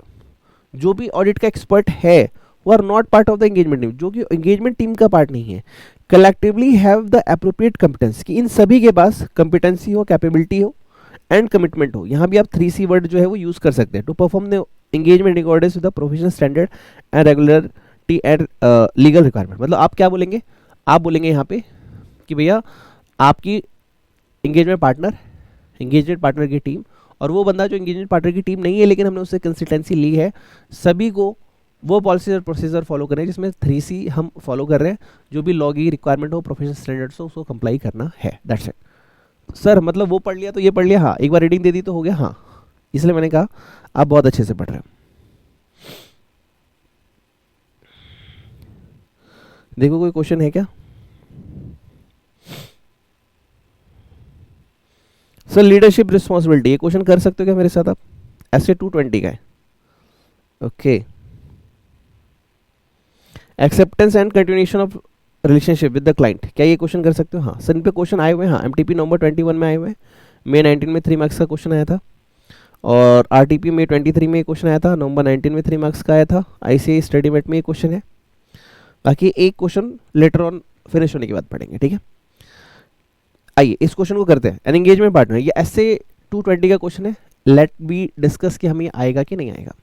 जो भी ऑडिट का एक्सपर्ट है, वो are not part of the engagement team, जो कि एंगेजमेंट टीम का पार्ट नहीं है, collectively have the appropriate competence, कि इन सभी के पास कंपिटेंसी हो, कैपेबिलिटी हो एंड कमिटमेंट हो। यहाँ भी आप 3C वर्ड जो है वो यूज कर सकते हैं, to perform the engagement in accordance with the professional standard and regularity and legal requirement. मतलब आप क्या बोलेंगे, आप बोलेंगे यहाँ पे कि भैया आपकी एंगेजमेंट पार्टनर की टीम, और वो बंदा जो एंगेजमेंट पार्टनर की टीम नहीं है लेकिन हमने उससे कंसल्टेंसी ली है, सभी को वो पॉलिसी और प्रोसीजर फॉलो करें जिसमें 3C हम फॉलो कर रहे हैं, जो भी लॉ की रिक्वायरमेंट हो, प्रोफेशनल स्टैंडर्ड्स हो, उसको कंप्लाई करना है, दैट्स इट। सर मतलब वो पढ़ लिया तो ये पढ़ लिया, हाँ एक बार रीडिंग दे दी तो हो गया, हाँ इसलिए मैंने कहा आप बहुत अच्छे से पढ़ रहे हो। देखो कोई क्वेश्चन है क्या? सर लीडरशिप रिस्पॉन्सिबिलिटी, ये क्वेश्चन कर सकते हो क्या मेरे साथ आप? ऐसे 220 का है, okay. Acceptance and continuation of relationship with the client, क्या ये क्वेश्चन कर सकते हो? हाँ सर इन पे क्वेश्चन आए हुए हैं, हाँ MTP नवंबर 21 में आए हुए हैं, May 19 में 3 मार्क्स का क्वेश्चन आया था, और RTP में 23 में क्वेश्चन आया था, नवंबर 19 में 3 मार्क्स का आया था, ICAI स्टडी मेट में ये क्वेश्चन है। बाकी एक क्वेश्चन लेटर ऑन फिनिश होने के बाद पढ़ेंगे, ठीक है। आइए इस क्वेश्चन को करते हैं। एन एंगेजमेंट पार्टनर, ये ऐसे 220 का क्वेश्चन है, लेट बी डिस्कस कि हमें आएगा कि नहीं आएगा।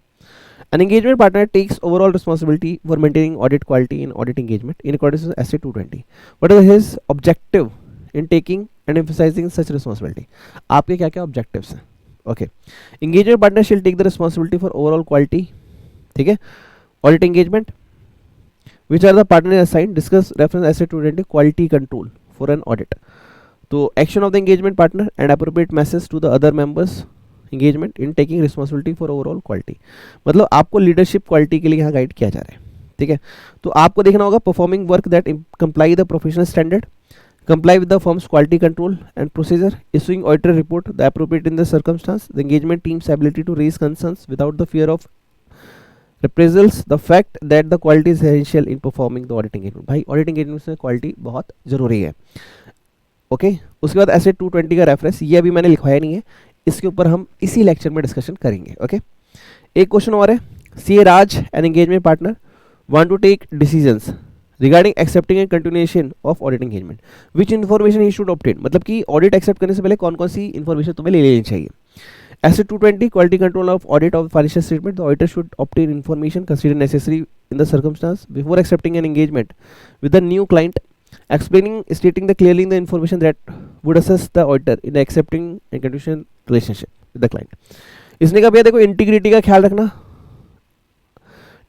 An engagement partner takes overall responsibility for maintaining audit quality in audit engagement in accordance with SA 220. What is his objective in taking and emphasizing such responsibility? आपके क्या क्या objectives हैं? Okay. Engagement partner shall take the responsibility for overall quality, ठीक है, audit engagement. Which are the partners assigned? Discuss reference SA 220 quality control for an audit. तो action of the engagement partner and appropriate message to the other members engagement in taking responsibility for overall quality. मतलब आपको leadership quality के लिए यहाँ guide किया जा रहा है, ठीक है। तो आपको देखना होगा performing work that comply the professional standard, comply with the firm's quality control and procedure, issuing auditor report the appropriate in the circumstance, the engagement team's ability to raise concerns without the fear of reprisals, the fact that the quality is essential in performing the audit engagement. भाई audit engagement में quality बहुत जरूरी है, okay. उसके बाद ऐसे 220 का reference, ये अभी मैंने लिखवाया नहीं है, इसके ऊपर हम इसी लेक्चर में डिस्कशन करेंगे, ओके। एक क्वेश्चन और है, C Raj an engagement partner want to take decisions regarding accepting and continuation of audit engagement, which information he should obtain, मतलब कि ऑडिट एक्सेप्ट करने से पहले कौन कौन सी इन्फॉर्मेशन तुम्हें ले लेनी चाहिए। ऐसे 220 quality control of audit of financial statement, the auditor should obtain information consider necessary in the circumstance before accepting an engagement with the new client, stating the clearly the information that would assess the auditor in accepting and continuation relationship with the client. इसने कहा भैया देखो integrity का ख्याल रखना,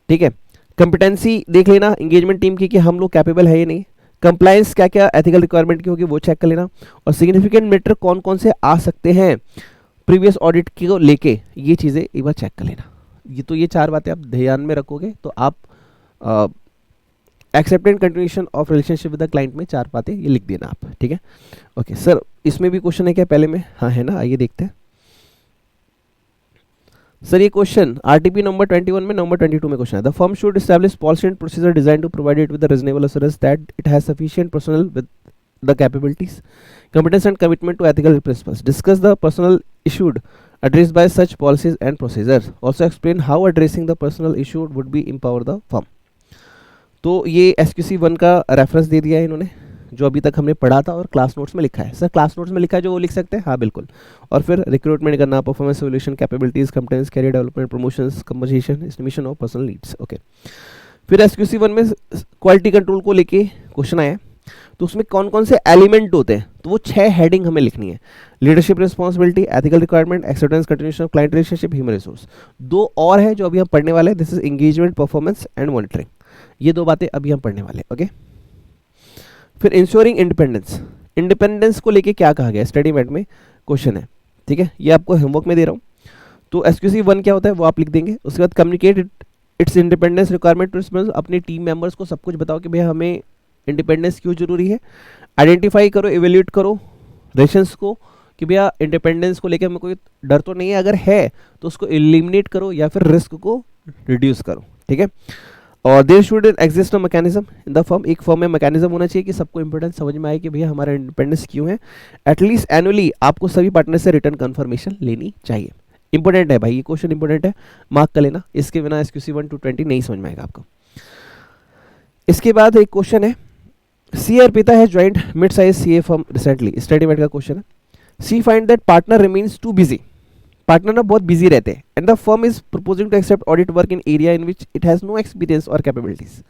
ठीक है, competency देख लेना एंगेजमेंट टीम की कि हम लोग कैपेबल है या नहीं, कंप्लायंस क्या क्या एथिकल रिक्वायरमेंट की होगी वो चेक कर लेना, और सिग्निफिकेंट मैटर कौन कौन से आ सकते हैं प्रीवियस ऑडिट को लेके, ये चीज़ें एक बार चेक कर लेना। ये 4 बातें आप ध्यान में रखोगे तो आप accept and continuation of relationship with the client में 4 बातें ये लिख देना आप, ठीक है, ओके। सर इसमें भी क्वेश्चन है क्या पहले में? हाँ है ना, आइए देखते हैं। सर ये क्वेश्चन RTP नंबर 21 में नंबर 22 में क्वेश्चन है, the firm should establish policy and procedure design to provide it with the reasonable assurance that it has sufficient personnel with the capabilities, competence and commitment to ethical principles. Discuss the personal issued addressed by such policies and procedures. Also explain how addressing the personal issued would be empower the firm. तो ये SQC1 का reference दे दिया है इन्होंने, जो अभी तक हमने पढ़ा था और क्लास नोट्स में लिखा है। सर क्लास नोट्स में लिखा है जो वो लिख सकते हैं? हाँ बिल्कुल। और फिर रिक्रूटमेंट करना, performance solution, capabilities, competence, career development, promotions, composition, estimation of personal needs, okay. फिर SQC1 में क्वालिटी कंट्रोल को लेके क्वेश्चन आया, तो उसमें कौन कौन से एलिमेंट होते हैं, तो वो 6 हेडिंग हमें लिखनी है, leadership responsibility, ethical requirement, acceptance, continuation of client relationship, human resource. 2 और है जो अभी हम पढ़ने वाले हैं, this is engagement, performance and monitoring. ये 2 बातें अभी हम पढ़ने वाले हैं, ओके। फिर इंश्योरिंग इंडिपेंडेंस, इंडिपेंडेंस को लेके क्या कहा गया स्टडी मेट में क्वेश्चन है, ठीक है, ये आपको होमवर्क में दे रहा हूँ। तो SQC1 क्या होता है वो आप लिख देंगे। उसके बाद communicate its independence requirement to, अपने टीम मेंबर्स को सब कुछ बताओ कि भैया हमें इंडिपेंडेंस क्यों जरूरी है, आइडेंटिफाई करो, इवेल्यूएट करो रेशंस को कि भैया इंडिपेंडेंस को लेकर हमें कोई डर तो नहीं है, अगर है तो उसको एलिमिनेट करो या फिर रिस्क को रिड्यूस करो, ठीक है। और there should exist a mechanism in the firm, एक फर्म में मैकेनिज्म होना चाहिए कि सबको इंपॉर्टेंस समझ में आए कि भैया हमारा इंडिपेंडेंस क्यों है। एटलीस्ट एनुअली आपको सभी पार्टनर से रिटर्न कंफर्मेशन लेनी चाहिए। इंपॉर्टेंट है भाई, ये क्वेश्चन इंपॉर्टेंट है, मार्क कर लेना, इसके बिना SQC 1 to 20 नहीं समझ में आएगा आपको। इसके बाद एक क्वेश्चन है, C Arpita has joined mid size CA firm recently, study mate का क्वेश्चन है। She find that partner remains too busy, partner ना बहुत बिजी रहते हैं, and the firm is proposing to accept audit work in area in which it has no experience और capabilities.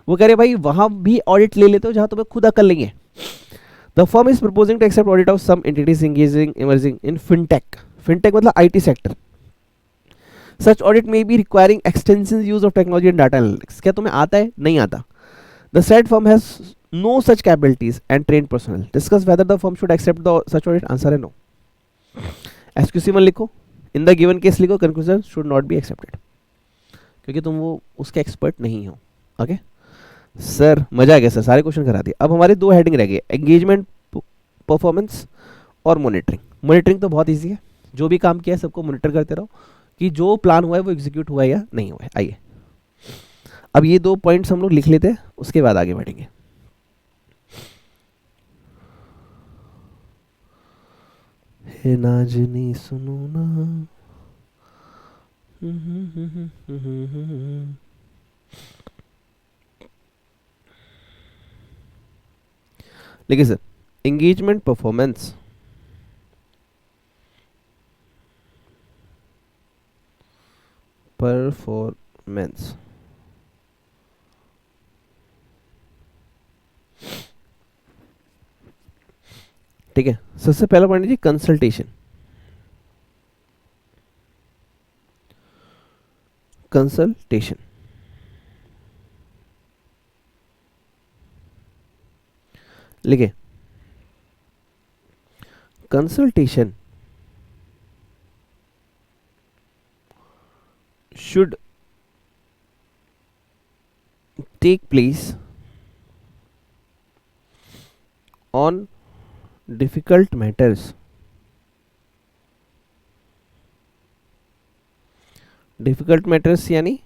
वो कह रहे भाई वहां भी ऑडिट ले लेते हो जहां तुम्हें खुद अकल नहीं है। The firm is proposing to accept audit of some entities engaging emerging in fintech, fintech मतलब IT sector. Such audit may be requiring extensive use of technology and data analytics. क्या तुम्हें आता है? नहीं आता। The said firm has no such capabilities and train personnel, discuss whether the firm should accept the such audit. Answer है no. SQC 1 लिखो, in the given case लिखो conclusion should not be accepted, क्योंकि तुम वो उसके expert नहीं हो। Okay sir, मजा आ गया सर, सारे क्वेश्चन करा दिए। अब हमारी 2 हेडिंग रह गई, एंगेजमेंट परफॉर्मेंस और मॉनिटरिंग। मॉनिटरिंग तो बहुत ईजी है, जो भी काम किया है सबको मॉनिटर करते रहो कि जो प्लान हुआ है वो एग्जीक्यूट हुआ है या नहीं हुआ है। आइए अब ये 2 पॉइंट्स हम लोग लिख लेते हैं, उसके बाद आगे बढ़ेंगे। हे नाजनी सुनो ना, देखिए सर, एंगेजमेंट परफॉर्मेंस ठीक है। सबसे पहला पॉइंट है जी कंसल्टेशन। कंसल्टेशन लिखे, consultation should take place on difficult matters, difficult matters यानी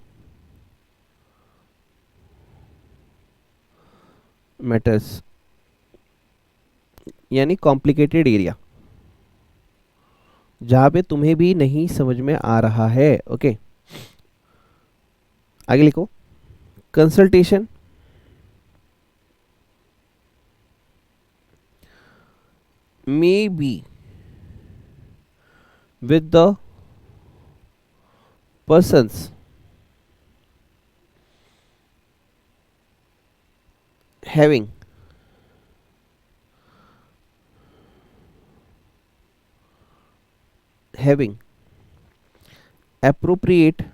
matters यानी कॉम्प्लिकेटेड एरिया, जहां पे तुम्हें भी नहीं समझ में आ रहा है। ओके आगे लिखो, consultation may be with the persons having appropriate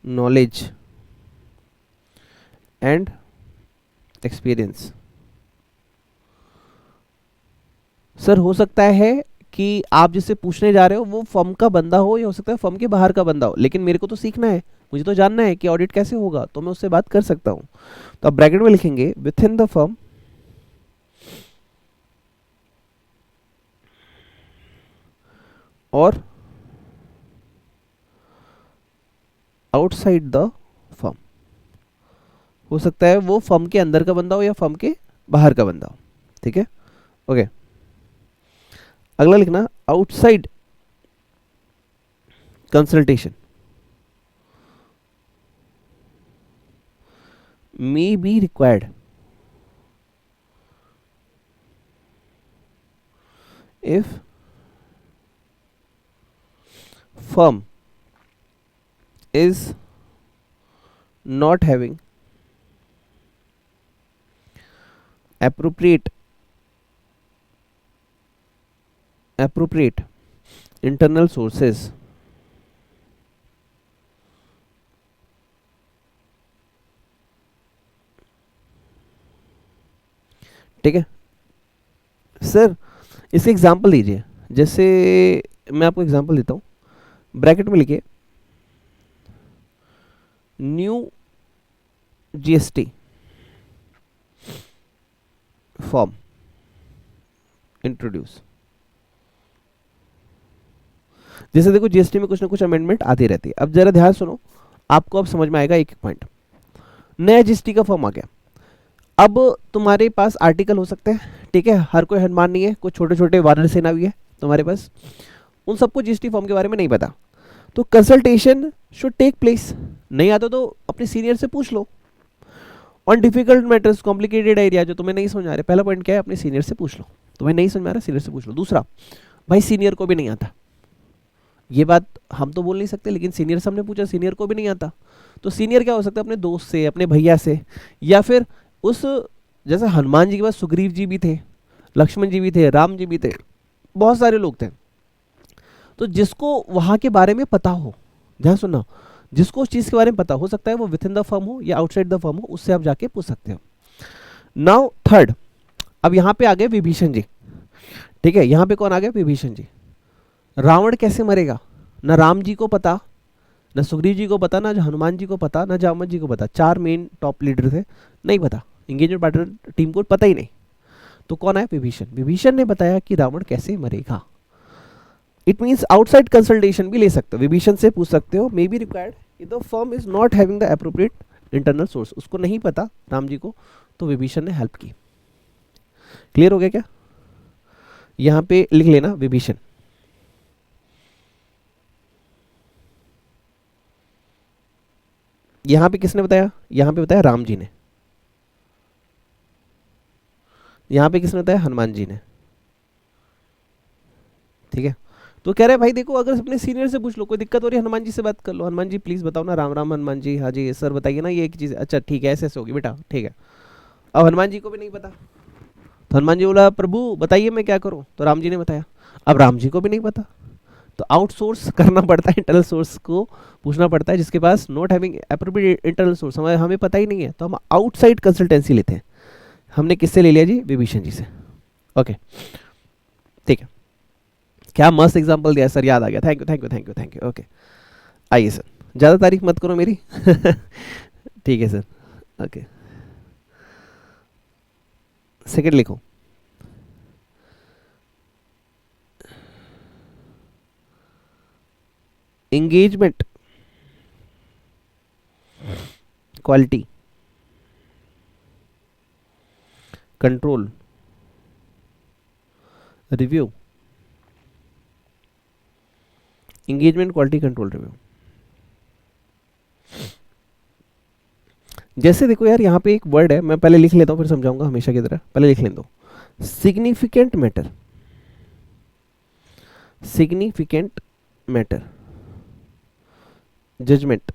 knowledge and experience. Sir हो सकता है कि आप जिससे पूछने जा रहे हो वो फर्म का बंदा हो या हो सकता है फर्म के बाहर का बंदा हो, लेकिन मेरे को तो सीखना है, मुझे तो जानना है कि ऑडिट कैसे होगा, तो मैं उससे बात कर सकता हूं। तो आप ब्रैकेट में लिखेंगे विथ इन द फर्म और आउटसाइड द फर्म। हो सकता है वो फर्म के अंदर का बंदा हो या फर्म के बाहर का बंदा हो। ठीक है ओके अगला लिखना, outside consultation may be required if firm is not having appropriate internal sources ठीक है सर, इसके एग्जाम्पल दीजिए। जैसे मैं आपको एग्जाम्पल देता हूं, ब्रैकेट में लिखिए न्यू जीएसटी फॉर्म इंट्रोड्यूस। जैसे देखो जीएसटी में कुछ ना कुछ अमेंडमेंट आती रहती है। अब जरा ध्यान सुनो, आपको अब समझ में आएगा एक एक पॉइंट। नया जीएसटी का फॉर्म आ गया। अब तुम्हारे पास आर्टिकल हो सकते हैं, ठीक है, हर कोई हनुमान नहीं है, कुछ छोटे छोटे वानर सेना भी है तुम्हारे पास, उन सबको जीएसटी फॉर्म के बारे में नहीं पता, तो कंसल्टेशन शुड टेक प्लेस। नहीं आता तो अपने सीनियर से पूछ लो। On difficult matters, complicated area जो तुम्हें नहीं समझ आ रहे, पहला पॉइंट क्या है, अपने सीनियर से पूछ लो। तुम्हें नहीं समझ आ रहा, सीनियर से पूछ लो। दूसरा, भाई सीनियर को भी नहीं आता, ये बात हम तो बोल नहीं सकते, लेकिन सीनियर से हमने पूछा, सीनियर को भी नहीं आता, तो सीनियर क्या हो सकता है, अपने दोस्त से, अपने भैया से, या फिर उस, जैसे हनुमान जी के पास सुग्रीव जी भी थे, लक्ष्मण जी भी थे, राम जी भी थे, बहुत सारे लोग थे, तो जिसको वहां के बारे में पता हो, ध्यान सुनना, जिसको उस चीज के बारे में पता हो सकता है वो विद इन द फर्म हो या आउटसाइड द फर्म हो, उससे आप जाके पूछ सकते हो। नाउ थर्ड, अब यहां पे आ गए विभीषण जी, ठीक है, यहां पे कौन आ गए, विभीषण जी। रावण कैसे मरेगा, ना राम जी को पता, ना सुग्रीव जी को पता, ना हनुमान जी को पता, ना जामवंत जी को पता, चार मेन टॉप लीडर थे, नहीं पता, एंगेजमेंट पार्टनर टीम को पता ही नहीं, तो कौन है, विभीषण। विभीषण ने बताया कि रावण कैसे मरेगा। इट मीन्स आउटसाइड कंसल्टेशन भी ले सकते हो, विभीषण से पूछ सकते हो, may be required if the firm is not having the appropriate internal source, उसको नहीं पता राम जी को, तो विभीषण ने हेल्प की। क्लियर हो गया क्या, यहां पे लिख लेना विभीषण। यहां पे किसने बताया, यहां पे बताया राम जी ने, यहां पे किसने बताया, हनुमान जी ने, ठीक है। तो कह रहे हैं भाई देखो, अगर अपने सीनियर से पूछ लो, कोई दिक्कत हो रही है हनुमान जी से बात कर लो, हनुमान जी प्लीज बताओ ना, राम राम हनुमान जी, हाँ जी सर बताइए ना ये एक चीज, अच्छा ठीक है ऐसे ऐसे होगी बेटा, ठीक है। अब हनुमान जी को भी नहीं पता, तो हनुमान जी बोला प्रभु बताइए मैं क्या करूं, तो राम जी ने बताया। अब राम जी को भी नहीं पता, तो आउटसोर्स करना पड़ता है, इंटरनल सोर्स को पूछना पड़ता है, जिसके पास not having appropriate internal source, हमें पता ही नहीं है, तो हम आउटसाइड कंसल्टेंसी लेते हैं। हमने किससे ले लिया जी, विभीषण जी से। ओके ठीक है, क्या मस्त एग्जांपल दिया सर, याद आ गया, thank you thank you thank you thank you. Okay आइए सर, ज़्यादा तारीफ मत करो मेरी ठीक है सर। ओके सेकंड लिखो, engagement quality control review, engagement quality control review. जैसे देखो यार, यहाँ पे एक वर्ड है, मैं पहले लिख लेता हूँ फिर समझाऊंगा, हमेशा की तरह पहले लिख लेता हूँ, significant matter, significant matter, judgement,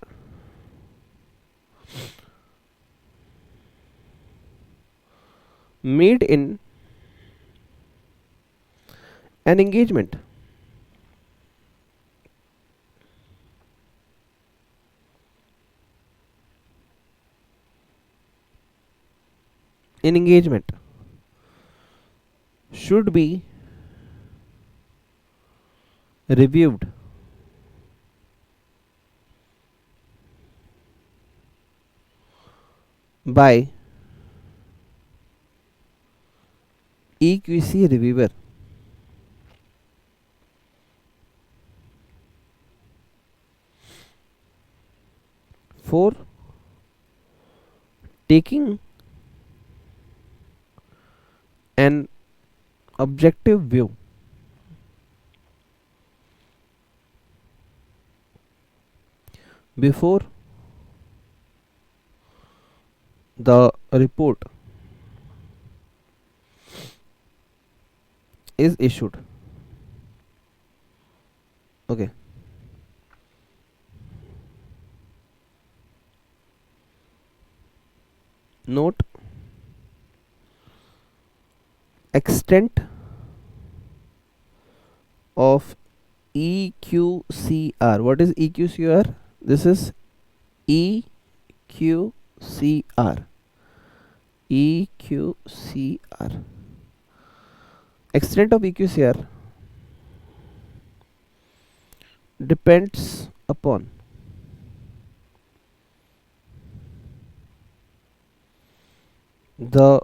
made in an engagement, in engagement should be reviewed by EQC reviewer for taking an objective view before the report is issued. Okay. Note, extent of EQCR. What is EQCR? This is EQCR. EQCR. Extent of EQCR depends upon the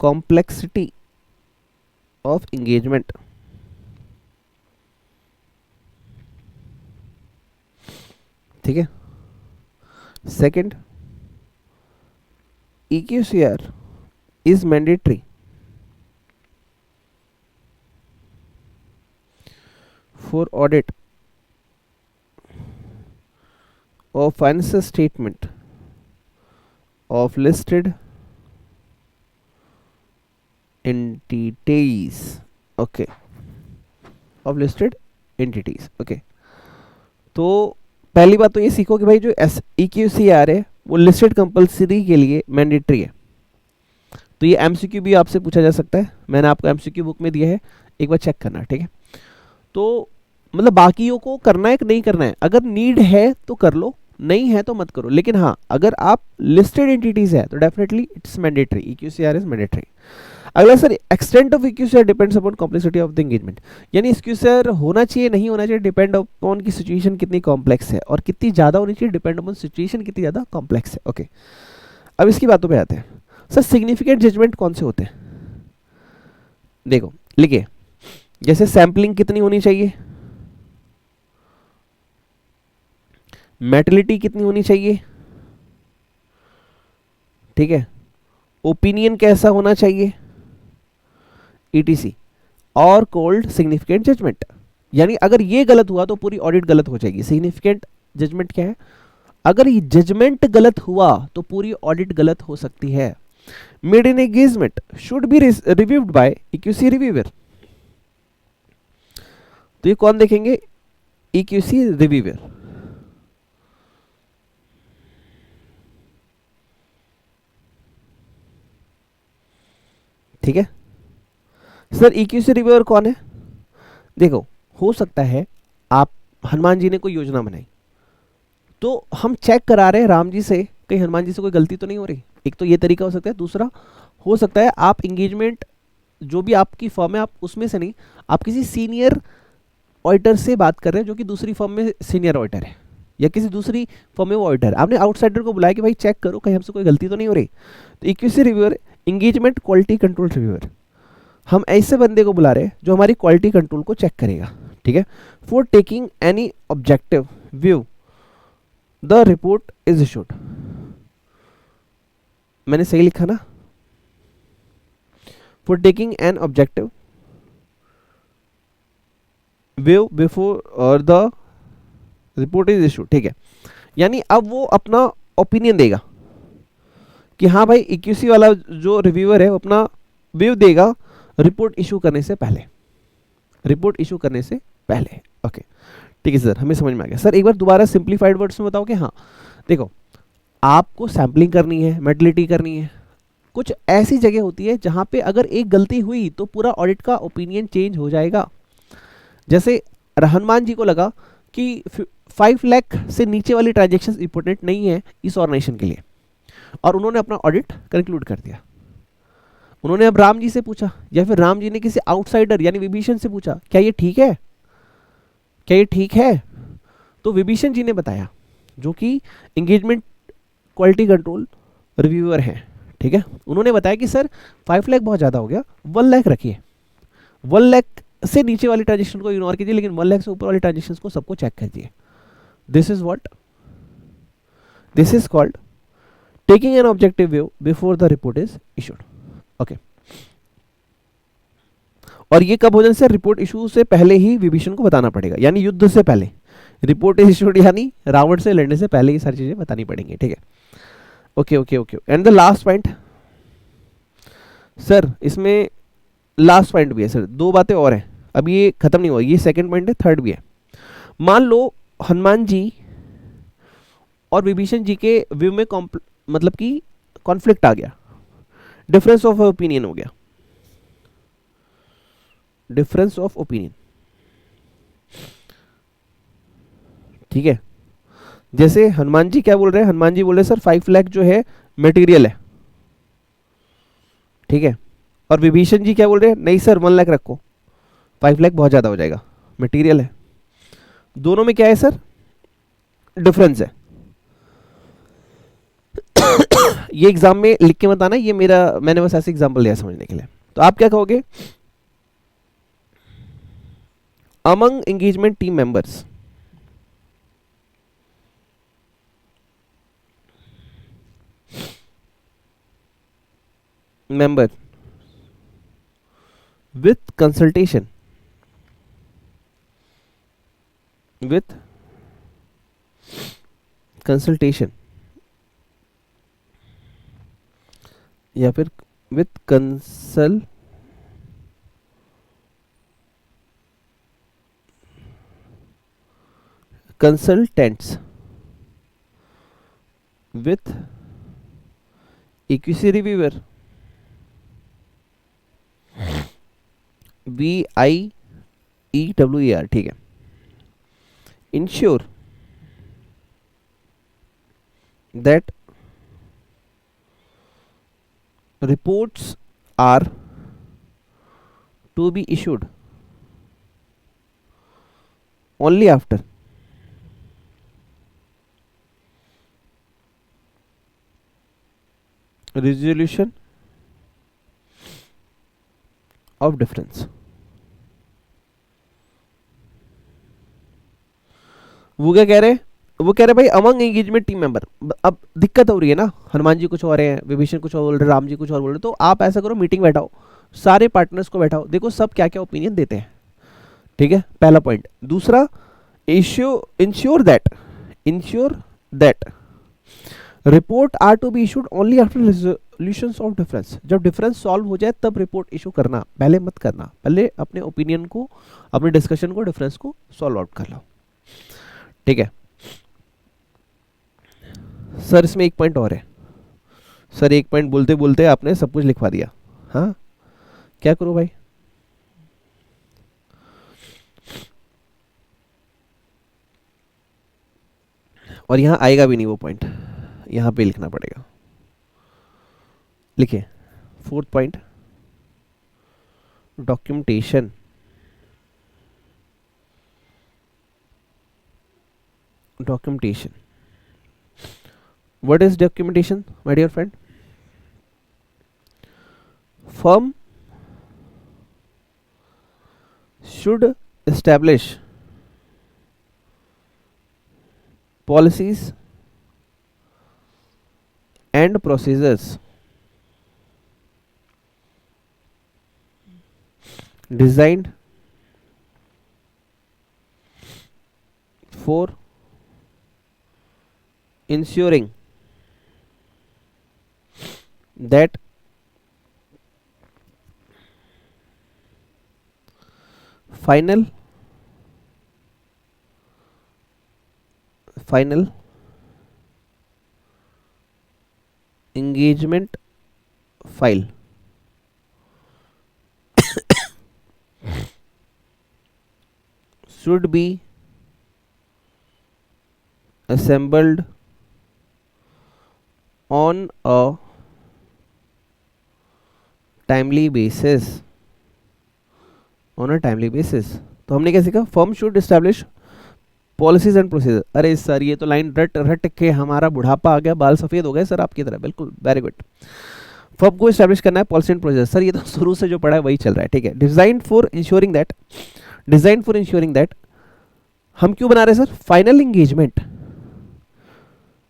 complexity of engagement, ठीक है। Second, EQCR is mandatory for audit of financial statement of listed entities, okay, of listed entities, okay। तो पहली बात तो ये सीखो कि भाई जो EQCR है वो लिस्टेड कंपल्सरी के लिए मैंडेटरी है। तो ये MCQ भी आपसे पूछा जा सकता है, मैंने आपको MCQ बुक में दिया है, एक बार चेक करना, ठीक है। तो मतलब बाकियों को करना है कि नहीं करना है, अगर नीड है तो कर लो, नहीं है तो मत करो, लेकिन हाँ अगर आप लिस्टेड एंटिटीज है तो definitely it's mandatory, EQCR is mandatory. अगला sir, extent of EQCR depends upon complexity of the engagement, यानी EQCR होना चाहिए नहीं होना चाहिए डिपेंड अपॉन की सिचुएशन कितनी कॉम्प्लेक्स है, और कितनी ज़्यादा होनी चाहिए डिपेंड अपॉन सिचुएशन कितनी ज़्यादा कॉम्प्लेक्स है, ओके। अब इसकी बातों पे आते हैं। सर सिग्निफिकेंट जजमेंट कौन से होते हैं, देखो लिखिए, जैसे सैम्पलिंग कितनी होनी चाहिए, मेटलिटी कितनी होनी चाहिए, ठीक है, ओपिनियन कैसा होना चाहिए, ETC, और कोल्ड सिग्निफिकेंट जजमेंट। यानी अगर ये गलत हुआ तो पूरी ऑडिट गलत हो जाएगी। सिग्निफिकेंट जजमेंट क्या है, अगर ये जजमेंट गलत हुआ तो पूरी ऑडिट गलत हो सकती है। Mid in engagement should be reviewed by EQC reviewer, तो ये कौन देखेंगे, EQC रिव्यूअर, ठीक है। सर EQC रिव्यूअर कौन है, देखो हो सकता है आप हनुमान जी ने कोई योजना बनाई, तो हम चेक करा रहे हैं राम जी से कहीं हनुमान जी से कोई गलती तो नहीं हो रही, एक तो ये तरीका हो सकता है। दूसरा हो सकता है आप एंगेजमेंट जो भी आपकी फर्म है, आप उसमें से नहीं, आप किसी सीनियर ऑडिटर से बात कर रहे हैं जो कि दूसरी फर्म में सीनियर ऑडिटर है, या किसी दूसरी फर्म में वो ऑडिटर है, आपने आउटसाइडर को बुलाया कि भाई चेक करो कहीं हमसे कोई गलती तो नहीं हो रही। तो EQC reviewer, engagement quality control reviewer, हम ऐसे बंदे को बुला रहे हैं जो हमारी क्वालिटी कंट्रोल को चेक करेगा, ठीक है। For taking any objective view the report is issued, मैंने सही लिखा ना, for taking an objective view before और द रिपोर्ट इज इशूड, ठीक है। यानी अब वो अपना ओपिनियन देगा कि हाँ भाई EQC वाला जो रिव्यूअर है वो अपना व्यू देगा रिपोर्ट इशू करने से पहले, रिपोर्ट इशू करने से पहले, ओके ठीक है सर, हमें समझ में आ गया। सर एक बार दोबारा सिंप्लीफाइड वर्ड्स में बताओ कि हाँ देखो आपको सैम्पलिंग करनी है, मेटलिटी करनी है, कुछ ऐसी जगह होती है जहां पे अगर एक गलती हुई तो पूरा ऑडिट का ओपिनियन चेंज हो जाएगा। जैसे हनुमान जी को लगा कि 5 लाख से नीचे वाली ट्रांजेक्शन इंपॉर्टेंट नहीं है इस ऑर्गेनाइजेशन के लिए, और उन्होंने अपना ऑडिट कंक्लूड कर दिया। उन्होंने अब राम जी से पूछा, या फिर राम जी ने किसी आउटसाइडर यानी विभीषण से पूछा क्या ये ठीक है, क्या ये ठीक है, तो विभीषण जी ने बताया, जो कि एंगेजमेंट क्वालिटी कंट्रोल रिव्यूअर हैं, ठीक है। उन्होंने बताया कि सर 5 लाख बहुत ज़्यादा हो गया, 1 लाख रखिए, 1 लाख से नीचे वाली ट्रांजेक्शन को इग्नोर कीजिए, लेकिन 1 लाख से ऊपर वाली ट्रांजेक्शन को सबको चेक कीजिए। This is what, this is called taking an objective view before the report is issued, okay. और ये कब हो जाए सर, रिपोर्ट इशू से पहले ही विभीषण को बताना पड़ेगा, यानी युद्ध से पहले, रिपोर्ट इज इशूड यानी रावण से लड़ने से पहले ये सारी चीजें बतानी पड़ेंगी, ठीक है। Okay okay okay, and the last point sir, इसमें लास्ट पॉइंट भी है सर, 2 बातें और हैं, अब ये खत्म नहीं हुआ, ये सेकंड पॉइंट है, थर्ड भी है। मान लो हनुमान जी और विभीषण जी के व्यू में मतलब कि कॉन्फ्लिक्ट आ गया, डिफरेंस ऑफ ओपिनियन हो गया, डिफरेंस ऑफ ओपिनियन, ठीक है। जैसे हनुमान जी क्या बोल रहे हैं, हनुमान जी बोल रहे हैं सर 5 लाख जो है मटेरियल है, ठीक है, और विभीषण जी क्या बोल रहे हैं, नहीं सर 1 लाख रखो, 5 लाख बहुत ज्यादा हो जाएगा, मटेरियल है। दोनों में क्या है सर, डिफरेंस है। ये एग्जाम में लिख के बताना, ये मेरा, मैंने बस ऐसे एग्जाम्पल दिया समझने के लिए। तो आप क्या कहोगे? Among engagement team members, member with consultation या फिर with consultants with equity reviewer, BIEWER, ठीक है। Ensure that reports are to be issued only after resolution of difference। वो क्या कह रहे हैं? वो कह रहे भाई अमंग एंगेजमेंट टीम मेंबर, अब दिक्कत हो रही है ना, हनुमान जी कुछ और हैं, विभीषण कुछ और बोल रहे, राम जी कुछ और बोल रहे, तो आप ऐसा करो, मीटिंग बैठाओ, सारे पार्टनर्स को बैठाओ, देखो सब क्या क्या ओपिनियन देते हैं, ठीक है, पहला पॉइंट। दूसरा, ensure that report are to be issued only after resolutions of difference. जब डिफरेंस सॉल्व हो जाए तब रिपोर्ट इशू करना, पहले मत करना, पहले अपने ओपिनियन को, अपने डिस्कशन को, डिफरेंस को सॉल्व आउट कर लो, ठीक है। सर इसमें एक पॉइंट और है। सर एक पॉइंट बोलते बोलते आपने सब कुछ लिखवा दिया, हाँ क्या करूं भाई? और यहां आएगा भी नहीं वो पॉइंट, यहां पे लिखना पड़ेगा। लिखिए 4th point, documentation. What is documentation, my dear friend? Firm should establish policies and procedures designed for ensuring that final engagement file should be assembled on a timely basis। तो हमने क्या सीखा? Firm should establish policies and procedure. अरे sir ये तो line रट रट के हमारा बुढ़ापा आ गया, बाल सफेद हो गए सर आपकी तरह, बिल्कुल वेरी गुड। फर्म को एस्टैब्लिश करना है पॉलिसी एंड प्रोसीजर, सर ये तो शुरू से जो पढ़ा है वही चल रहा है, ठीक है। डिजाइन फॉर इंश्योरिंग दैट, हम क्यों बना रहे हैं sir? Final engagement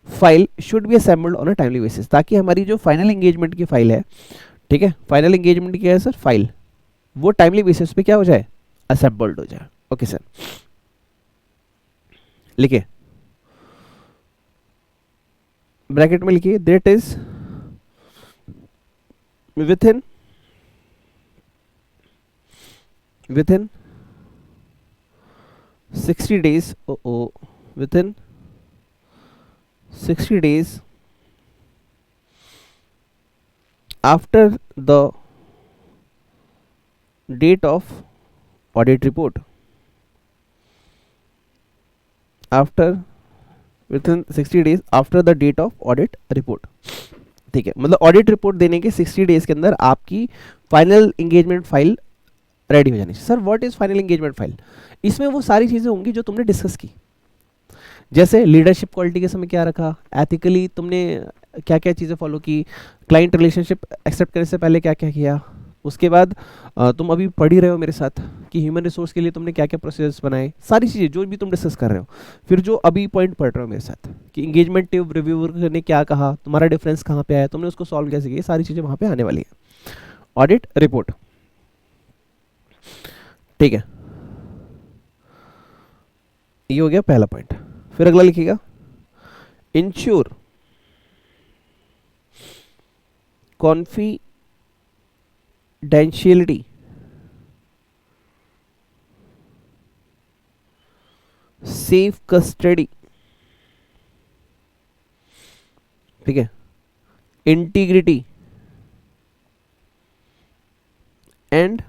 file should be assembled on a timely basis, ताकि हमारी जो फाइनल एंगेजमेंट की फाइल है, ठीक है, फाइनल एंगेजमेंट क्या है सर? फाइल, वो टाइमली बेसिस पे क्या हो जाए? असेंबल्ड हो जाए। ओके सर, लिखिए ब्रैकेट में लिखिए, that is within 60 days, within 60 days after the date of audit report, within 60 days after the date of audit report, ठीक है, मतलब ऑडिट रिपोर्ट देने के 60 डेज के अंदर आपकी फाइनल एंगेजमेंट फाइल रेडी हो जानी चाहिए। Sir what is final engagement file? इसमें वो सारी चीजें होंगी जो तुमने डिस्कस की, जैसे लीडरशिप क्वालिटी के समय क्या रखा, एथिकली तुमने क्या क्या चीज़ें फॉलो की, क्लाइंट रिलेशनशिप एक्सेप्ट करने से पहले क्या क्या किया, उसके बाद तुम अभी पढ़ ही रहे हो मेरे साथ कि ह्यूमन रिसोर्स के लिए तुमने क्या क्या प्रोसेस बनाए, सारी चीज़ें जो भी तुम डिस्कस कर रहे हो। फिर जो अभी पॉइंट पढ़ रहे हो मेरे साथ कि इंगेजमेंट टिप रिव्यूअर ने क्या कहा, तुम्हारा डिफरेंस कहाँ पे आया, तुमने उसको सॉल्व कैसे किया, सारी चीज़ें वहाँ पे आने वाली है। ऑडिट रिपोर्ट, ठीक है, ये हो गया पहला पॉइंट। फिर अगला लिखिएगा, इंश्योर कॉन्फिडेंशियलिटी, सेफ कस्टडी, ठीक है, इंटीग्रिटी एंड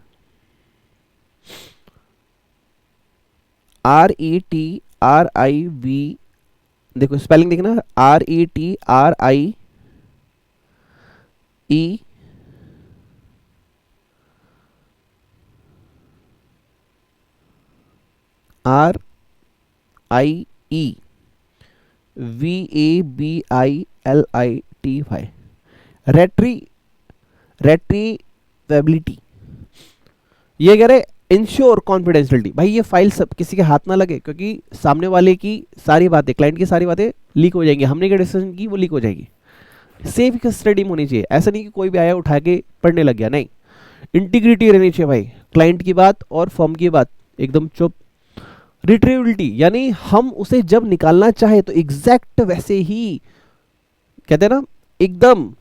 RETRIV, देखो स्पेलिंग देखना, RETRIE RIEVABILITY, रेट्रीवेबिलिटी। ये कह रहे इंश्योर कॉन्फिडेंशियलिटी, भाई ये फाइल सब किसी के हाथ ना लगे, क्योंकि सामने वाले की सारी बातें, क्लाइंट की सारी बातें लीक हो जाएंगी, हमने क्या डिस्कशन की वो लीक हो जाएगी। सेफ कस्टडी होनी चाहिए, ऐसा नहीं कि कोई भी आया उठा के पढ़ने लग गया, नहीं, इंटीग्रिटी रहनी चाहिए भाई, क्लाइंट की बात और फर्म की बात एकदम चुप। रिट्रीवेबिलिटी यानी हम उसे जब निकालना चाहे तो एग्जैक्ट वैसे ही, कहते हैं ना, एकदम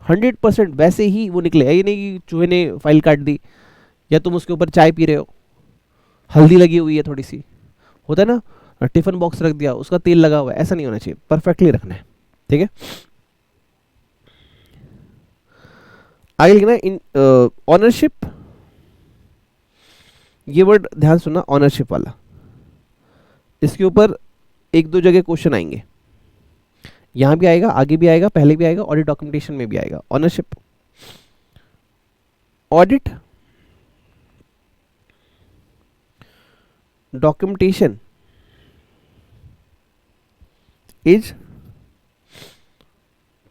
100% वैसे ही वो निकले, ये नहीं कि चूहे ने फाइल काट दी, या तुम उसके ऊपर चाय पी रहे हो, हल्दी लगी हुई है थोड़ी सी, होता है ना, टिफिन बॉक्स रख दिया उसका तेल लगा हुआ है, ऐसा नहीं होना चाहिए, परफेक्टली रखना है, ठीक है। आगे लिखना इन ऑनरशिप, ये वर्ड ध्यान सुनना, ऑनरशिप वाला, इसके ऊपर एक दो जगह क्वेश्चन आएंगे, यहां भी आएगा, आगे भी आएगा, पहले भी आएगा, ऑडिट डॉक्यूमेंटेशन में भी आएगा। Ownership, audit documentation is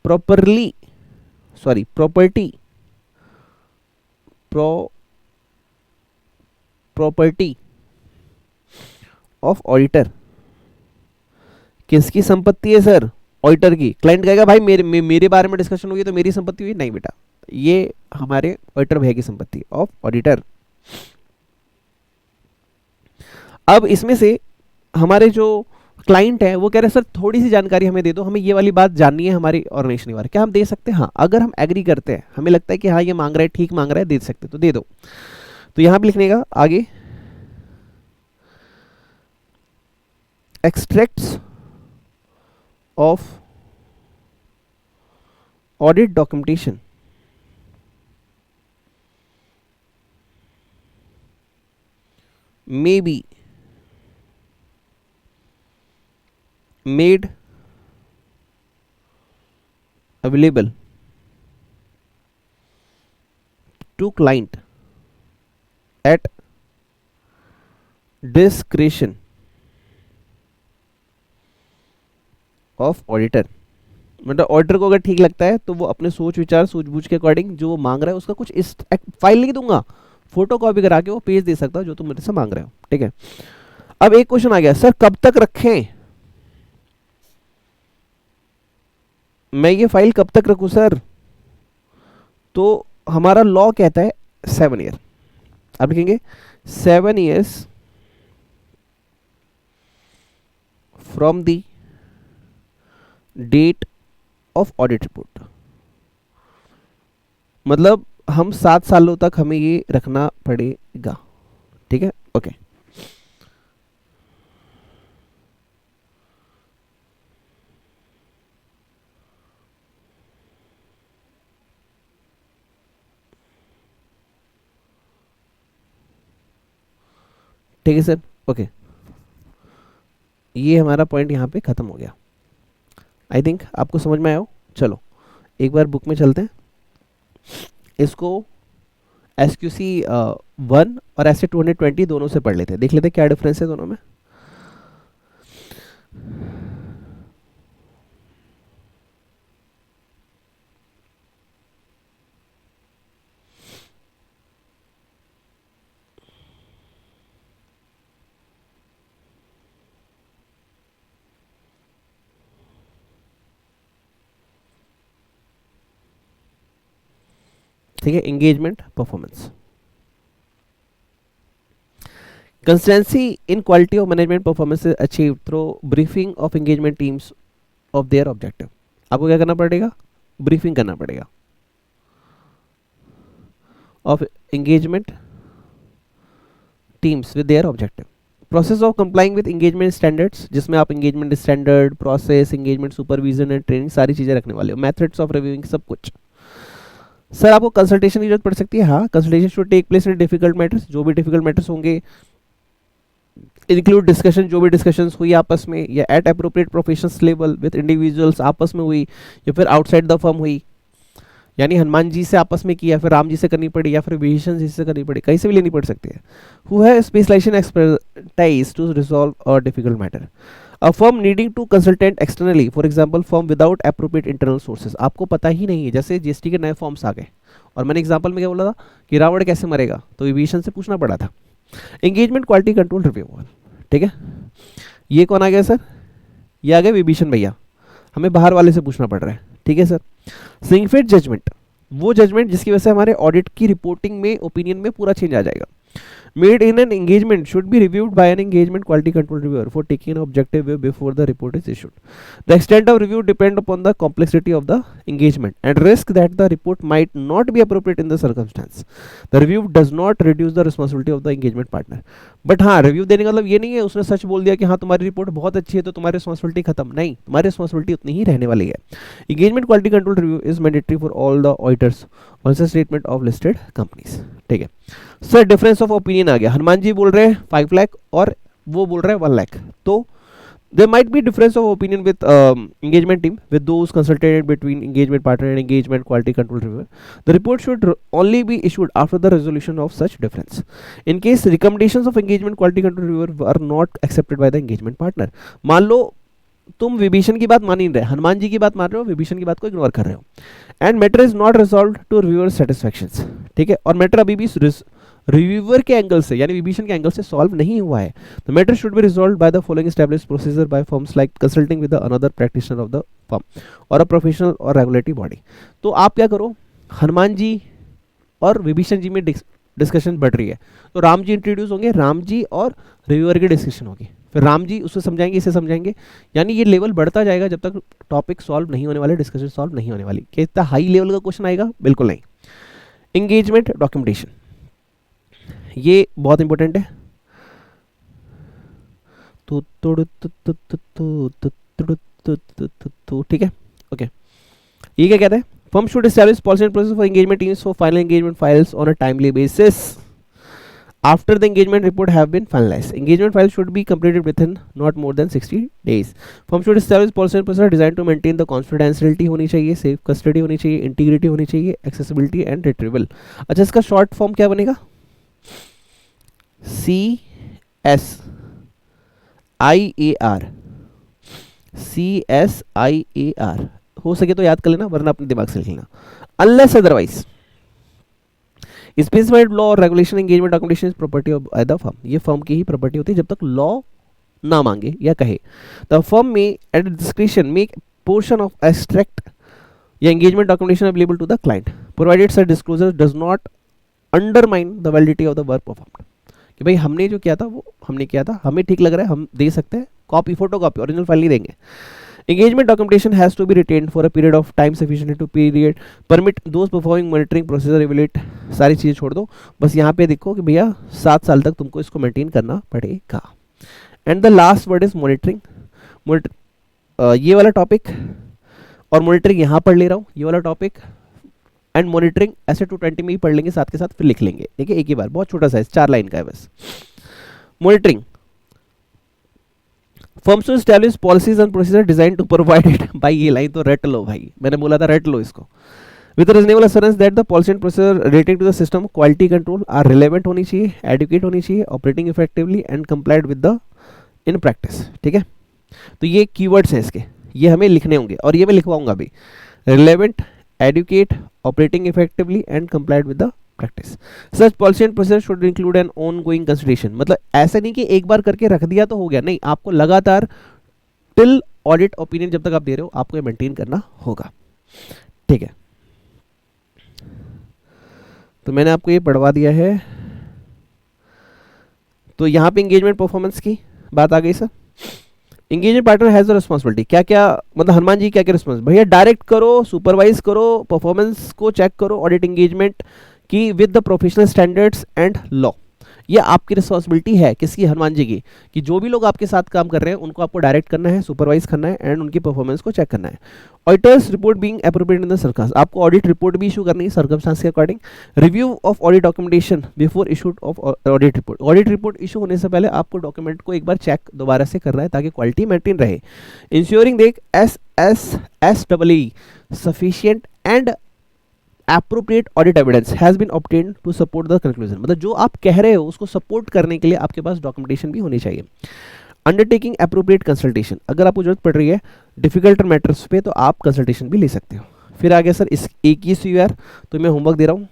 property property of auditor. किसकी संपत्ति है सर? ऑडिटर की। क्लाइंट कहेगा भाई मेरे बारे में डिस्कशन हुई तो मेरी संपत्ति हुई, नहीं बेटा, ये हमारे ऑडिटर भैया की संपत्ति ऑफ ऑडिटर। अब इसमें से हमारे जो क्लाइंट है वो कह रहे हैं सर थोड़ी सी जानकारी हमें दे दो, हमें ये वाली बात जाननी है हमारी ऑर्गेनाइजेशन के बारे में, क्या हम दे सकते हैं? हाँ, अगर हम एग्री करते हैं, हमें लगता है कि हाँ ये मांग रहा है, ठीक मांग रहा है, दे सकते तो दे दो। तो यहां पे लिखने का आगे, extracts of audit documentation may be made available to client at discretion of auditor। मतलब ऑडिटर को अगर ठीक लगता है तो वो अपने सोच विचार सूझबूझ के अकॉर्डिंग जो वो मांग रहा है उसका कुछ इस फाइल नहीं दूंगा, फोटो कॉपी करा के वो पेज दे सकता है जो तुम मेरे से मांग रहे हो, ठीक है। अब एक क्वेश्चन आ गया, सर कब तक रखें, मैं ये फाइल कब तक रखूं सर? तो हमारा लॉ कहता है 7 ईयर। अब लिखेंगे 7 years from the date of audit report. मतलब हम 7 सालों तक हमें ये रखना पड़ेगा, ठीक है, ओके। ठीक है सर, ओके, ये हमारा पॉइंट यहाँ पे खत्म हो गया। आई थिंक आपको समझ में आया हो। चलो एक बार बुक में चलते हैं, इसको SQC 1 और ऐसे 220 दोनों से पढ़ लेते हैं, देख लेते हैं क्या डिफरेंस है दोनों में। ठीक है, engagement performance. Consistency in quality of management performance is achieve through briefing of engagement teams of their objective. आपको क्या करना पड़ेगा, ब्रीफिंग करना पड़ेगा of engagement teams with their objective. Process of complying with engagement standards, जिसमें आप engagement standard, process, engagement supervision and training सारी चीजें रखने वाले हो। मेथड्स ऑफ रिव्यूइंग सब कुछ। सर आपको कंसल्टेशन की जरूरत पड़ सकती है, हाँ consultation should take place in difficult matters, जो भी डिफिकल्ट मैटर्स होंगे, इंक्लूड डिस्कशन, जो भी डिस्कशंस हुई आपस में या at appropriate professionals level with individuals आपस में हुई या फिर आउटसाइड द फर्म हुई, यानी हनुमान जी से आपस में किया, फिर राम जी से करनी पड़ी या फिर विभीषण जी से करनी पड़ी, कहीं से भी लेनी पड़ सकती है। Who have specialisation expertise to resolve a difficult matter. A firm needing to consultant externally, for example firm without appropriate internal sources, आपको पता ही नहीं है, जैसे जीएसटी के नए फॉर्म्स आ गए और मैंने एग्जांपल में क्या बोला था कि रावण कैसे मरेगा, तो विभीषण से पूछना पड़ा था। एंगेजमेंट क्वालिटी कंट्रोल रिव्यू, ठीक है, ये कौन आ गया सर, ये आ गए विभीषण भैया, हमें बाहर वाले से पूछना पड़ रहा है, ठीक है सर। सिंगफिट जजमेंट, वो जजमेंट जिसकी वजह से हमारे ऑडिट की रिपोर्टिंग में, ओपिनियन में पूरा चेंज आ जाएगा। Made in an engagement should be reviewed by an engagement quality control reviewer for taking an objective view before the report is issued. The extent of review depend upon the complexity of the engagement and risk that the report might not be appropriate in the circumstance. The review does not reduce the responsibility of the engagement partner. But हाँ, review देने का मतलब ये नहीं है उसने सच बोल दिया कि हाँ तुम्हारी रिपोर्ट बहुत अच्छी है तो तुम्हारी रिस्पॉन्सिबिलिटी खत्म, नहीं, तुम्हारी रिस्पॉन्सिबिलिटी उतनी ही रहने वाली है। Engagement quality control review is mandatory for all the auditors on the statement of listed companies, ठीक है। सर डिफरेंस ऑफ ओपिनियन आ गया, हनुमान जी बोल रहे हैं 5 लाख और वो बोल रहे हैं 1 लाख, तो there might be difference of opinion with engagement team with those consulted between engagement partner and engagement quality control reviewer. The report should only be issued after the resolution of such difference. In case recommendations of engagement quality control reviewer are not accepted by the engagement partner, मान लो तुम विभीषण की बात मान नहीं रहे, हनुमान जी की बात मान रहे हो, विभीषण की बात को इग्नोर कर रहे हो, and matter is not resolve to reviewer satisfaction, ठीक है, और मैटर अभी भी रिव्यूअर के एंगल से यानी विभीषण के एंगल से सॉल्व नहीं हुआ है, the matter should be resolve by the following established procedure bye firms like consulting with another practitioner of the firm और अ प्रोफेशनल और रेगुलेटरी बॉडी। तो आप क्या करो, हनुमान जी और विभीषण जी में डिस्कशन बढ़ रही है तो राम जी इंट्रोड्यूस होंगे, राम जी और रिव्यूअर की डिस्कशन होगी, फिर राम जी उससे समझाएंगे, इसे समझाएंगे, यानी ये लेवल बढ़ता जाएगा जब तक टॉपिक सॉल्व नहीं होने वाले, डिस्कशन सॉल्व नहीं होने वाली। क्या इतना हाई लेवल का क्वेश्चन आएगा? बिल्कुल नहीं। एंगेजमेंट डॉक्यूमेंटेशन, ये बहुत इंपॉर्टेंट है। ठीक है, ओके, ये क्या कहते हैं, firm should establish policy and process for engagement teams for final engagement files on a timely basis after the engagement report have been finalized. Engagement file should be completed within not more than 60 days. Firm should establish policy and procedure designed to maintain the confidentiality होनी चाहिए, safe custody होनी चाहिए, integrity होनी चाहिए, accessibility and retrieval. अच्छा, इसका short form क्या बनेगा? CSIAR, CSIAR हो सके तो याद कर लेना, वरना अपने दिमाग से लिख लेना। Unless otherwise स्पेसिफाइड लॉ और regulation engagement documentation is property of the firm, ये फर्म की ही प्रॉपर्टी होती है जब तक लॉ ना मांगे या कहे। The firm may at description make portion of extract या engagement documentation available to the client provided such disclosure does not undermine the validity of the work performed, कि भाई हमने जो किया था वो हमने किया था, हमें ठीक लग रहा है, हम दे सकते हैं copy, photo copy, original file नहीं देंगे। Engagement documentation has to be retained for a period of time sufficient to permit those performing monitoring procedure evaluate, सारी चीज़ें छोड़ दो, बस यहाँ पे देखो कि भैया 7 साल तक तुमको इसको मेंटेन करना पड़ेगा। And the last word is monitoring, ये वाला टॉपिक और मॉनिटरिंग यहाँ पढ़ ले रहा हूँ, ये वाला टॉपिक एंड मॉनिटरिंग ऐसे 220 में ही पढ़ लेंगे साथ के साथ, फिर लिख लेंगे, ठीक है, एक ही बार, बहुत छोटा साइज 4 लाइन का है बस। Monitoring, firms to establish policies and procedure design to provide it, भाई ये लाइन तो रट लो भाई, मैंने बोला था रट लो इसको, with reasonable assurance that the policy and procedure relating to the system quality control are relevant होनी चाहिए, एडुकेट होनी चाहिए, operating effectively and complied with the in practice, ठीक है। तो ये कीवर्ड्स हैं इसके, ये हमें लिखने होंगे और ये मैं लिखवाऊंगा भी, relevant, adequate, operating effectively and complied with the practice. Such policy and procedure should include an ongoing consideration, मतलब ऐसा नहीं कि एक बार करके रख दिया तो हो गया, नहीं, आपको लगातार टिल ऑडिट ओपिनियन जब तक आप दे रहे हो आपको ये मेंटेन करना होगा, ठीक है। तो मैंने आपको ये पढ़वा दिया है। तो यहाँ पे एंगेजमेंट परफॉर्मेंस की बात आ गई sir. Engagement partner has the responsibility, क्या क्या मतलब हनुमान जी क्या क्या रिस्पॉन्स, भैया डायरेक्ट करो, सुपरवाइज करो, परफॉर्मेंस को चेक करो, ऑडिट एंगेजमेंट की with the professional standards and law. ये आपकी रिस्पॉन्सिबिलिटी है, किसकी, हनुमान जी की, कि जो भी लोग आपके साथ काम कर रहे हैं उनको आपको डायरेक्ट करना है, सुपरवाइज करना है एंड उनकी परफॉर्मेंस को चेक करना है। Auditor's report being appropriate in the circumstances, आपको ऑडिट रिपोर्ट भी इशू करनी है सर्कमस्टांस के according. Review of audit documentation before issued of audit report, audit report issue होने से पहले आपको डॉक्यूमेंट को एक बार चेक दोबारा से करना है ताकि क्वालिटी मेंटेन रहे। इंश्योरिंग देख SSSEE sufficient and appropriate audit evidence has been obtained to support the conclusion, मतलब जो आप कह रहे हो उसको सपोर्ट करने के लिए आपके पास डॉक्यूमेंटेशन भी होनी चाहिए। अंडरटेकिंग एप्रोप्रिएट कंसल्टेशन, अगर आपको जरूरत पड़ रही है डिफिकल्ट मैटर्स पे तो आप कंसल्टेशन भी ले सकते हो। फिर आगे सर इस 21 तो मैं होमवर्क दे रहा हूँ,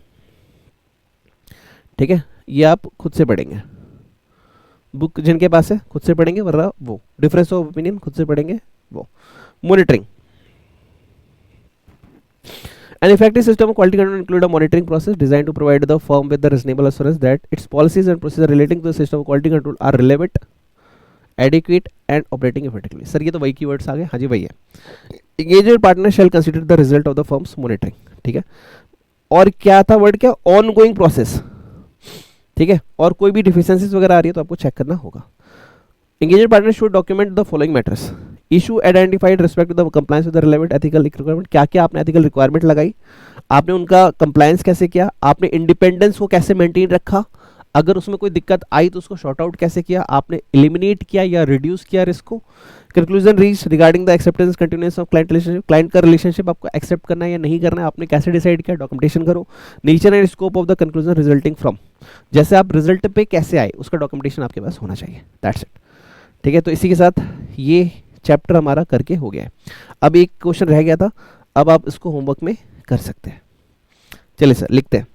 ठीक है, ये आप खुद से पढ़ेंगे, बुक जिनके पास है खुद से पढ़ेंगे, वरना वो डिफरेंस ऑफ ओपिनियन खुद से पढ़ेंगे वो। Monitoring, an effective system of quality control include a monitoring process designed to provide the firm with the reasonable assurance that its policies and procedures relating to the system of quality control are relevant, adequate and operating effectively। Sir ये तो वही keywords आ गए, हाँ जी भैया। engagement partner shall consider the result of the firm's monitoring, ठीक है। और क्या था वर्ड, क्या, ऑनगोइंग प्रोसेस, ठीक है, और कोई भी डिफिशियंसीज वगैरह आ रही है तो आपको चेक करना होगा। engagement partner should document the following matters, issue identified respect to the compliance with the relevant ethical requirement, क्या क्या आपने एथिकल रिक्वायरमेंट लगाई, आपने उनका कंप्लायंस कैसे किया, आपने इंडिपेंडेंस को कैसे मेंटेन रखा, अगर उसमें कोई दिक्कत आई तो उसको शॉर्ट आउट कैसे किया, आपने एलिमिनेट किया या रिड्यूस किया रिस्क को। Conclusion reach regarding the acceptance continuance of client relationship, client का रिलेशनशिप आपको एक्सेप्ट करना है या नहीं करना है, आपने कैसे डिसाइड किया, डॉक्यूमेंटेशन करो। Nature and scope of the conclusion resulting from, जैसे आप रिजल्ट पे कैसे आए उसका डॉक्यूमेंटेशन आपके पास होना चाहिए, दैट्स इट, ठीक है। तो इसी के साथ ये चैप्टर हमारा करके हो गया है। अब एक क्वेश्चन रह गया था, अब आप इसको होमवर्क में कर सकते हैं। चलिए सर लिखते हैं।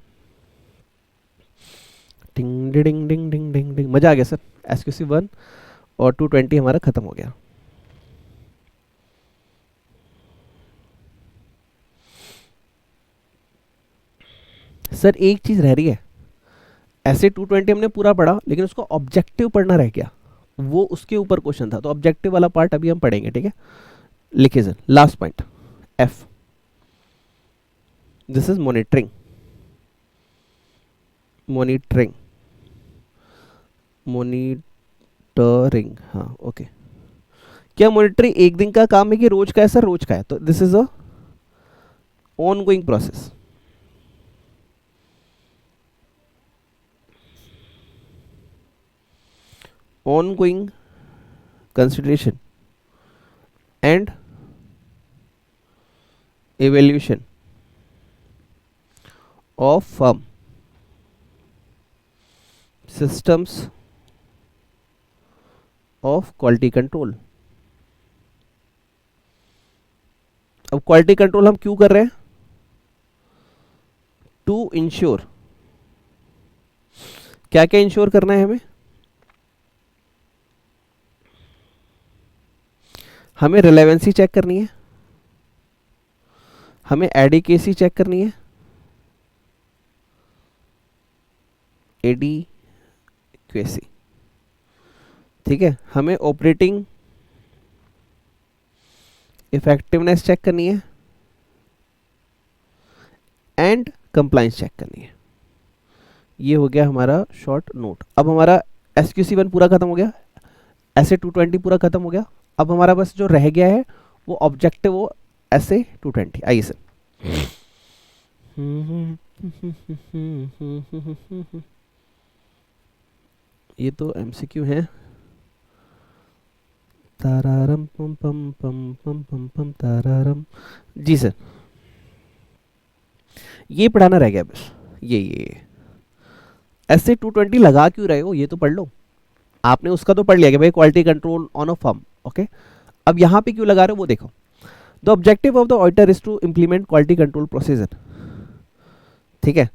डिंग डिंग डिंग डिंग डिंग डिंग, मजा आ गया सर। SQC 1 और 220 हमारा खत्म हो गया। सर एक चीज रह रही है, ऐसे 220 हमने पूरा पढ़ा लेकिन उसको ऑब्जेक्टिव पढ़ना रह गया, वो उसके ऊपर क्वेश्चन था, तो ऑब्जेक्टिव वाला पार्ट अभी हम पढ़ेंगे, ठीक है। लिखिए sir last point F, this is monitoring, monitoring monitoring, हाँ ओके। क्या मॉनिटरिंग एक दिन का काम है कि रोज का है सर? रोज का है, तो this is a ongoing process. ongoing consideration and evaluation of firm systems of quality control। अब क्वालिटी कंट्रोल हम क्यों कर रहे हैं? टू इंश्योर, क्या क्या इंश्योर करना है हमें? हमें रिलेवेंसी चेक करनी है, हमें एडिकेसी चेक करनी है, एडिक्वेसी, ठीक है, हमें ऑपरेटिंग इफेक्टिवनेस चेक करनी है एंड कंप्लायंस चेक करनी है। ये हो गया हमारा शॉर्ट नोट। अब हमारा SQC 1 पूरा खत्म हो गया, ऐसे 220 पूरा खत्म हो गया। अब हमारा बस जो रह गया है वो ऑब्जेक्टिव, वो ऐसे 220। आइए सर, ये तो MCQ है। तारारम पम पम पम पम पम पम तारारम, जी सर ये पढ़ाना रह गया बस। ये ऐसे 220 लगा क्यों रहे हो, ये तो पढ़ लो। आपने उसका तो पढ़ लिया कि भाई quality control on a firm, okay. अब यहाँ पे क्यों लगा रहे हो वो देखो। The objective of the auditor is to implement quality control procedure, ठीक है।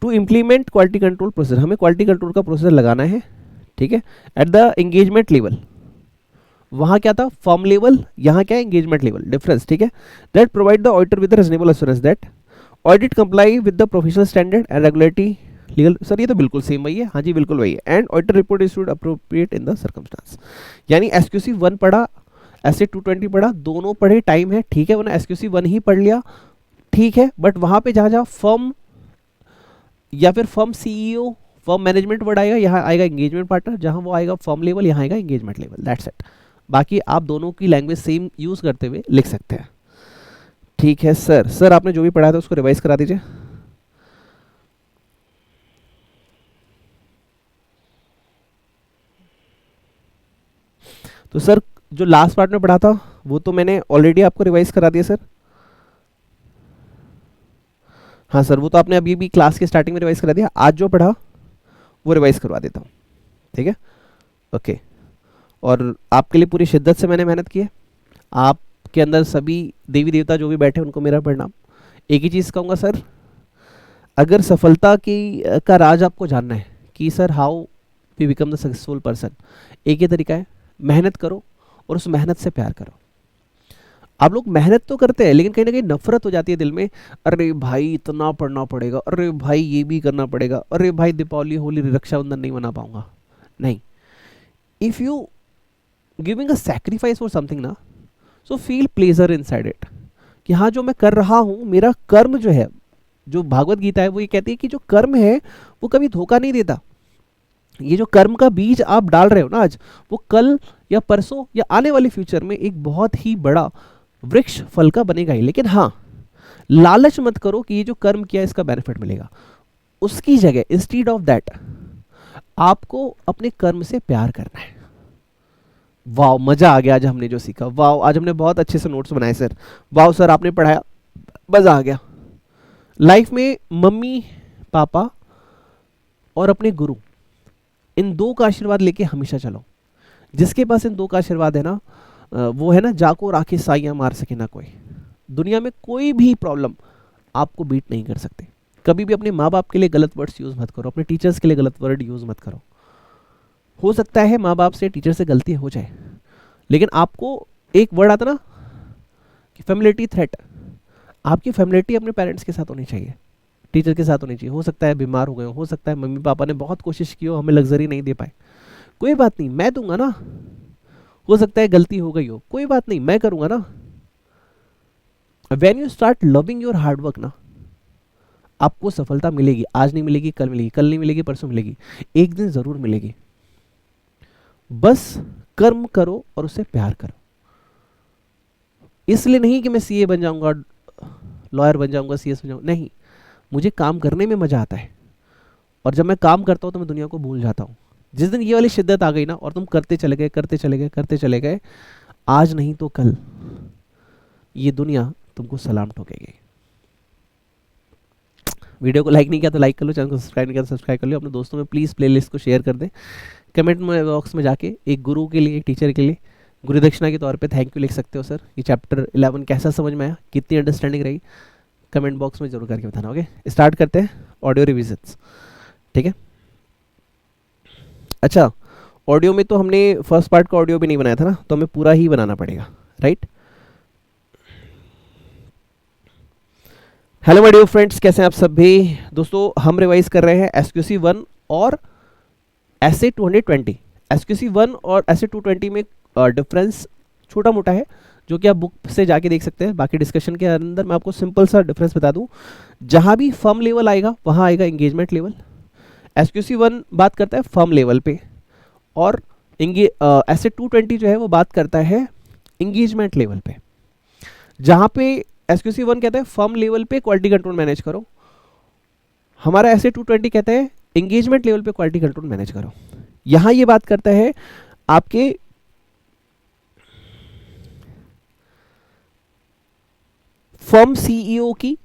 To implement quality control procedure, हमें क्वालिटी कंट्रोल का प्रोसीजर लगाना है, ठीक है। एट द एंगेजमेंट लेवल, वहां क्या था फर्म लेवल, यहाँ क्या है एंगेजमेंट लेवल, डिफरेंस, ठीक है। That provide the auditor with reasonable assurance that audit comply with the professional standard and regulatory legal, sir ये तो बिल्कुल सेम वही है, हाँ जी बिल्कुल वही है। And auditor report issued appropriate in the circumstance, यानी एसक्यूसी 1 पढ़ा, एसए 220 पढ़ा, दोनों पढ़े, टाइम है ठीक है, वरना एसक्यूसी 1 ही पढ़ लिया ठीक है, बट वहां पे जहां जहां फर्म या फिर firm CEO firm management word आएगा, यहाँ आएगा एंगेजमेंट पार्टनर, जहां वो आएगा फर्म लेवल, यहाँ आएगा एंगेजमेंट लेवल, दैट्स इट। बाकी आप दोनों की लैंग्वेज सेम यूज करते हुए लिख सकते हैं। ठीक है सर, सर आपने जो भी पढ़ा था उसको रिवाइज करा दीजिए। तो सर जो लास्ट पार्ट में पढ़ा था वो तो मैंने ऑलरेडी आपको रिवाइज करा दिया सर। हाँ सर, वो तो आपने अभी भी क्लास के स्टार्टिंग में रिवाइज करा दिया, आज जो पढ़ा वो रिवाइज करवा देता हूँ, ठीक है ओके। और आपके लिए पूरी शिद्दत से मैंने मेहनत की है, आपके अंदर सभी देवी देवता जो भी बैठे उनको मेरा प्रणाम। एक ही चीज़ कहूँगा सर, अगर सफलता की का राज आपको जानना है कि sir how we become the successful person, एक ही तरीका है, मेहनत करो और उस मेहनत से प्यार करो। आप लोग मेहनत तो करते हैं लेकिन कहीं ना कहीं नफरत हो जाती है दिल में, अरे भाई इतना पढ़ना पड़ेगा, अरे भाई ये भी करना पड़ेगा, अरे भाई दीपावली होली रक्षाबंधन नहीं मना पाऊंगा। नहीं, if you giving a sacrifice for something ना, so feel pleasure inside it, कि हाँ जो मैं कर रहा हूँ, मेरा कर्म जो है, जो भागवत गीता है वो ये कहती है कि जो कर्म है वो कभी धोखा नहीं देता। ये जो कर्म का बीज आप डाल रहे हो ना आज, वो कल या परसों या आने वाले फ्यूचर में एक बहुत ही बड़ा वृक्ष फल का बनेगा ही। लेकिन हाँ, लालच मत करो कि ये जो कर्म किया इसका बेनिफिट मिलेगा। उसकी जगह इंस्टीड ऑफ दैट आपको अपने कर्म से प्यार करना है। वाह, मजा आ गया आज हमने जो सीखा, वाह आज हमने बहुत अच्छे से नोट्स बनाए सर, वाह सर आपने पढ़ाया, मजा आ गया। लाइफ में मम्मी पापा और अपने गुरु, इन दो का आशीर्वाद लेके हमेशा चलो। जिसके पास इन दो का आशीर्वाद है ना, वो है ना जाको राखी साइयां मार सके ना कोई। दुनिया में कोई भी प्रॉब्लम आपको बीट नहीं कर सकते। कभी भी अपने माँ बाप के लिए गलत वर्ड्स यूज मत करो, अपने टीचर्स के लिए गलत वर्ड यूज मत करो। हो सकता है माँ बाप से टीचर से गलती हो जाए, लेकिन आपको एक वर्ड आता ना कि फैमिलिटी थ्रेट, आपकी फैमिलिटी अपने पेरेंट्स के साथ होनी चाहिए, टीचर के साथ होनी चाहिए। हो सकता है बीमार हो गए हो सकता है मम्मी पापा ने बहुत कोशिश की हो, हमें लग्जरी नहीं दे पाए, कोई बात नहीं, मैं दूंगा ना। हो सकता है गलती हो गई हो, कोई बात नहीं, मैं करूंगा ना। When you start loving your hard work ना, आपको सफलता मिलेगी। आज नहीं मिलेगी, कल मिलेगी, कल नहीं मिलेगी, परसों मिलेगी, एक दिन जरूर मिलेगी। बस कर्म करो और उससे प्यार करो। इसलिए नहीं कि मैं सीए बन जाऊंगा, लॉयर बन जाऊंगा, सीएस बन जाऊंगा, नहीं, मुझे काम करने में मजा आता है। और जब मैं काम करता हूं तो मैं दुनिया को भूल जाता हूं। जिस दिन ये वाली शिद्दत आ गई ना और तुम करते चले गए, करते चले गए, करते चले गए, आज नहीं तो कल ये दुनिया तुमको सलाम ठोकेगी। वीडियो को लाइक नहीं किया तो लाइक कर लो, चैनल को सब्सक्राइब नहीं किया तो सब्सक्राइब कर लो, अपने दोस्तों में प्लीज़ प्लेलिस्ट को शेयर कर दें। कमेंट में बॉक्स में जाके एक गुरु के लिए, एक टीचर के लिए गुरु दक्षिणा के तौर पे थैंक यू लिख सकते हो। सर ये चैप्टर 11 कैसा समझ में आया, कितनी अंडरस्टैंडिंग रही, कमेंट बॉक्स में जरूर करके बताना। ओके, स्टार्ट करते हैं ऑडियो रिविजन्स, ठीक है। अच्छा, ऑडियो में तो हमने फर्स्ट पार्ट का ऑडियो भी नहीं बनाया था ना, तो हमें पूरा ही बनाना पड़ेगा, right. Hello my dear friends, कैसे हैं आप सभी। दोस्तों हम रिवाइज कर रहे हैं एसक्यूसी 1 और एसए 220। एसक्यूसी 1 और एसए 220 में डिफरेंस छोटा मोटा है, जो कि आप बुक से जाके देख सकते हैं। बाकी डिस्कशन के अंदर मैं आपको सिंपल सा डिफरेंस बता दूं, जहां भी फर्म लेवल आएगा वहां आएगा एंगेजमेंट लेवल। एसक्यूसी 1 बात करता है फर्म लेवल पे, और एसए 220 जो है वो बात करता है एंगेजमेंट लेवल पे। जहां पे एसक्यूसी 1 कहता है फर्म लेवल पे क्वालिटी कंट्रोल मैनेज करो, हमारा एसए 220 कहता है एंगेजमेंट लेवल पे क्वालिटी कंट्रोल मैनेज करो। यहां ये बात करता है आपके फर्म सीईओ की,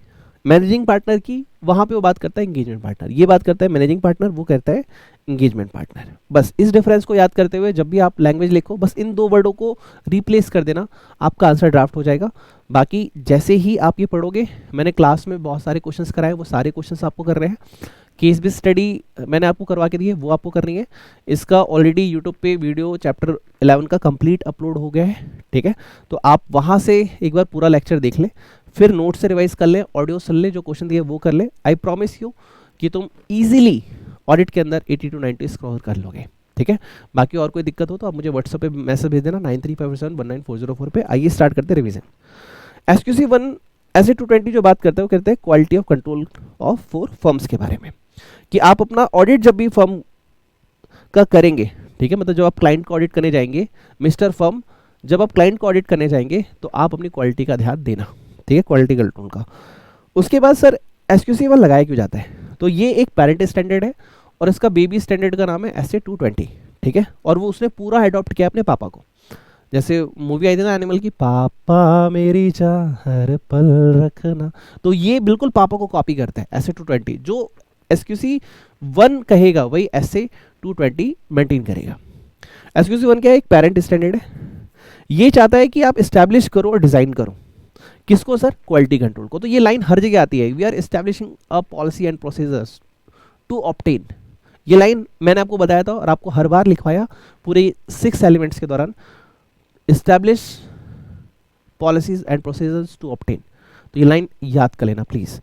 मैनेजिंग पार्टनर की, वहां पे वो बात करता है एंगेजमेंट पार्टनर। ये बात करता है मैनेजिंग पार्टनर, वो कहता है एंगेजमेंट पार्टनर। बस इस डिफरेंस को याद करते हुए जब भी आप लैंग्वेज लिखो, बस इन दो वर्डों को रिप्लेस कर देना, आपका आंसर ड्राफ्ट हो जाएगा। बाकी जैसे ही आप ये पढ़ोगे, मैंने क्लास में बहुत सारे क्वेश्चंस कराए, वो सारे क्वेश्चंस आपको कर रहे हैं। केस बेस्ड स्टडी मैंने आपको करवा के दी है, वो आपको करनी है। इसका ऑलरेडी यूट्यूब पे वीडियो चैप्टर 11 का कंप्लीट अपलोड हो गया है, ठीक है। तो आप वहाँ से एक बार पूरा लेक्चर देख लें, फिर नोट से रिवाइज कर ले, ऑडियो सुन ले, जो क्वेश्चन दिए वो कर ले। आई प्रॉमिस यू कि तुम इजीली ऑडिट के अंदर 80 to 90 स्कोर कर लोगे, ठीक है। बाकी और कोई दिक्कत हो तो आप मुझे व्हाट्सएप पे मैसेज भेज देना 9357194004 पे। आइए स्टार्ट करते हैं रिवीजन। एसक्यूसी 1 ऐसे 220 जो बात करते हैं वो कहते हैं quality of control of 4 firms के बारे में, कि आप अपना ऑडिट जब भी फर्म का करेंगे, ठीक है, मतलब जब आप क्लाइंट को ऑडिट करने जाएंगे मिस्टर फर्म, जब आप क्लाइंट को ऑडिट करने जाएंगे तो आप अपनी क्वालिटी का ध्यान देना, ठीक है, क्वालिटी कंट्रोल का। उसके बाद सर एसक्यूसी 1 लगाया क्यों जाता है, तो ये एक पेरेंट स्टैंडर्ड है और इसका बेबी स्टैंडर्ड का नाम है SA 220, ठीक है, और वो उसने पूरा अडॉप्ट किया अपने पापा को। जैसे मूवी आई थी ना एनिमल की, पापा मेरी चाह हर पल रखना, तो ये बिल्कुल पापा को कॉपी करता है SA 220। जो एसक्यूसी 1 कहेगा वही SA 220 मेंटेन करेगा। एसक्यूसी 1 क्या है, एक पेरेंट स्टैंडर्ड है, ये चाहता है कि आप इस्टेब्लिश करो और डिजाइन करो, किसको सर, क्वालिटी कंट्रोल को। तो ये लाइन हर जगह आती है, we are establishing a policy and procedures to obtain. ये लाइन मैंने आपको बताया था और आपको हर बार लिखवाया पूरे 6 एलिमेंट्स के दौरान, establish policies and procedures to obtain. तो ये लाइन याद कर लेना प्लीज।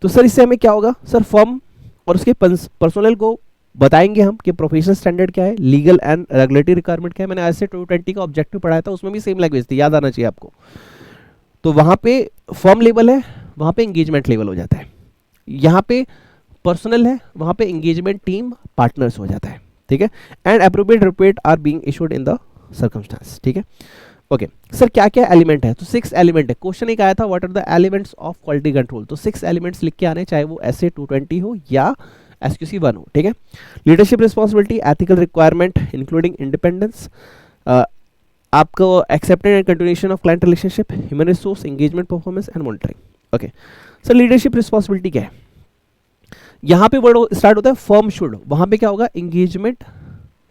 तो सर इससे हमें क्या होगा, सर फर्म और उसके पर्सोनल को बताएंगे हम कि प्रोफेशनल स्टैंडर्ड क्या है, लीगल एंड रेगुलेटरी रिक्वायरमेंट क्या है। मैंने ऐसे 220 का ऑब्जेक्टिव पढ़ाया था, उसमें भी सेम लैंग्वेज थी, याद आना चाहिए आपको। तो वहाँ पे फर्म लेवल है, वहाँ पे एंगेजमेंट लेवल हो जाता है, यहाँ पे पर्सनल है, वहाँ पे एंगेजमेंट टीम पार्टनर्स हो जाता है, ठीक है। And appropriate report are being issued in the circumstance, ठीक है। ओके सर क्या क्या एलिमेंट है, तो 6 एलिमेंट है। क्वेश्चन एक आया था what are the elements of quality control, तो 6 एलिमेंट्स लिख के आने, चाहे वो SA 220 हो या SQC 1 हो, ठीक है। Leadership responsibility, ethical requirement including independence, आपको accepted and continuation of client relationship, human resource, engagement performance and monitoring. Okay sir leadership responsibility क्या है, यहाँ पे वर्ड स्टार्ट होता है फर्म शुड, वहाँ पे क्या होगा, एंगेजमेंट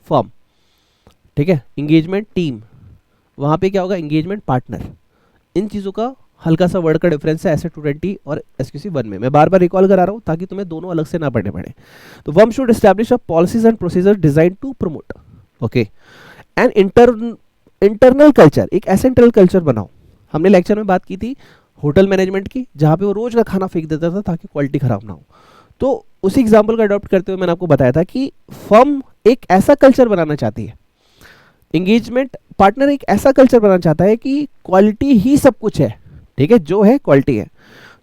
फर्म, ठीक है, एंगेजमेंट टीम, वहाँ पे क्या होगा, एंगेजमेंट पार्टनर। इन चीज़ों का हल्का सा वर्ड का डिफरेंस है SA 220 और SQC 1 में। मैं बार बार रिकॉल करा रहा हूँ ताकि तुम्हें दोनों अलग से ना पढ़ने पड़े। तो firm should establish a policies and procedure design to promote, okay, and internal culture, एक ऐसा इंटरनल कल्चर बनाओ। हमने लेक्चर में बात की थी होटल मैनेजमेंट की, जहाँ पे वो रोज का खाना फेंक देता था ताकि क्वालिटी खराब ना हो। तो उसी एग्जाम्पल का अडॉप्ट करते हुए मैंने आपको बताया था कि फर्म एक ऐसा कल्चर बनाना चाहती है, एंगेजमेंट पार्टनर एक ऐसा कल्चर बनाना चाहता है कि क्वालिटी ही सब कुछ है, ठीक है, जो है क्वालिटी है।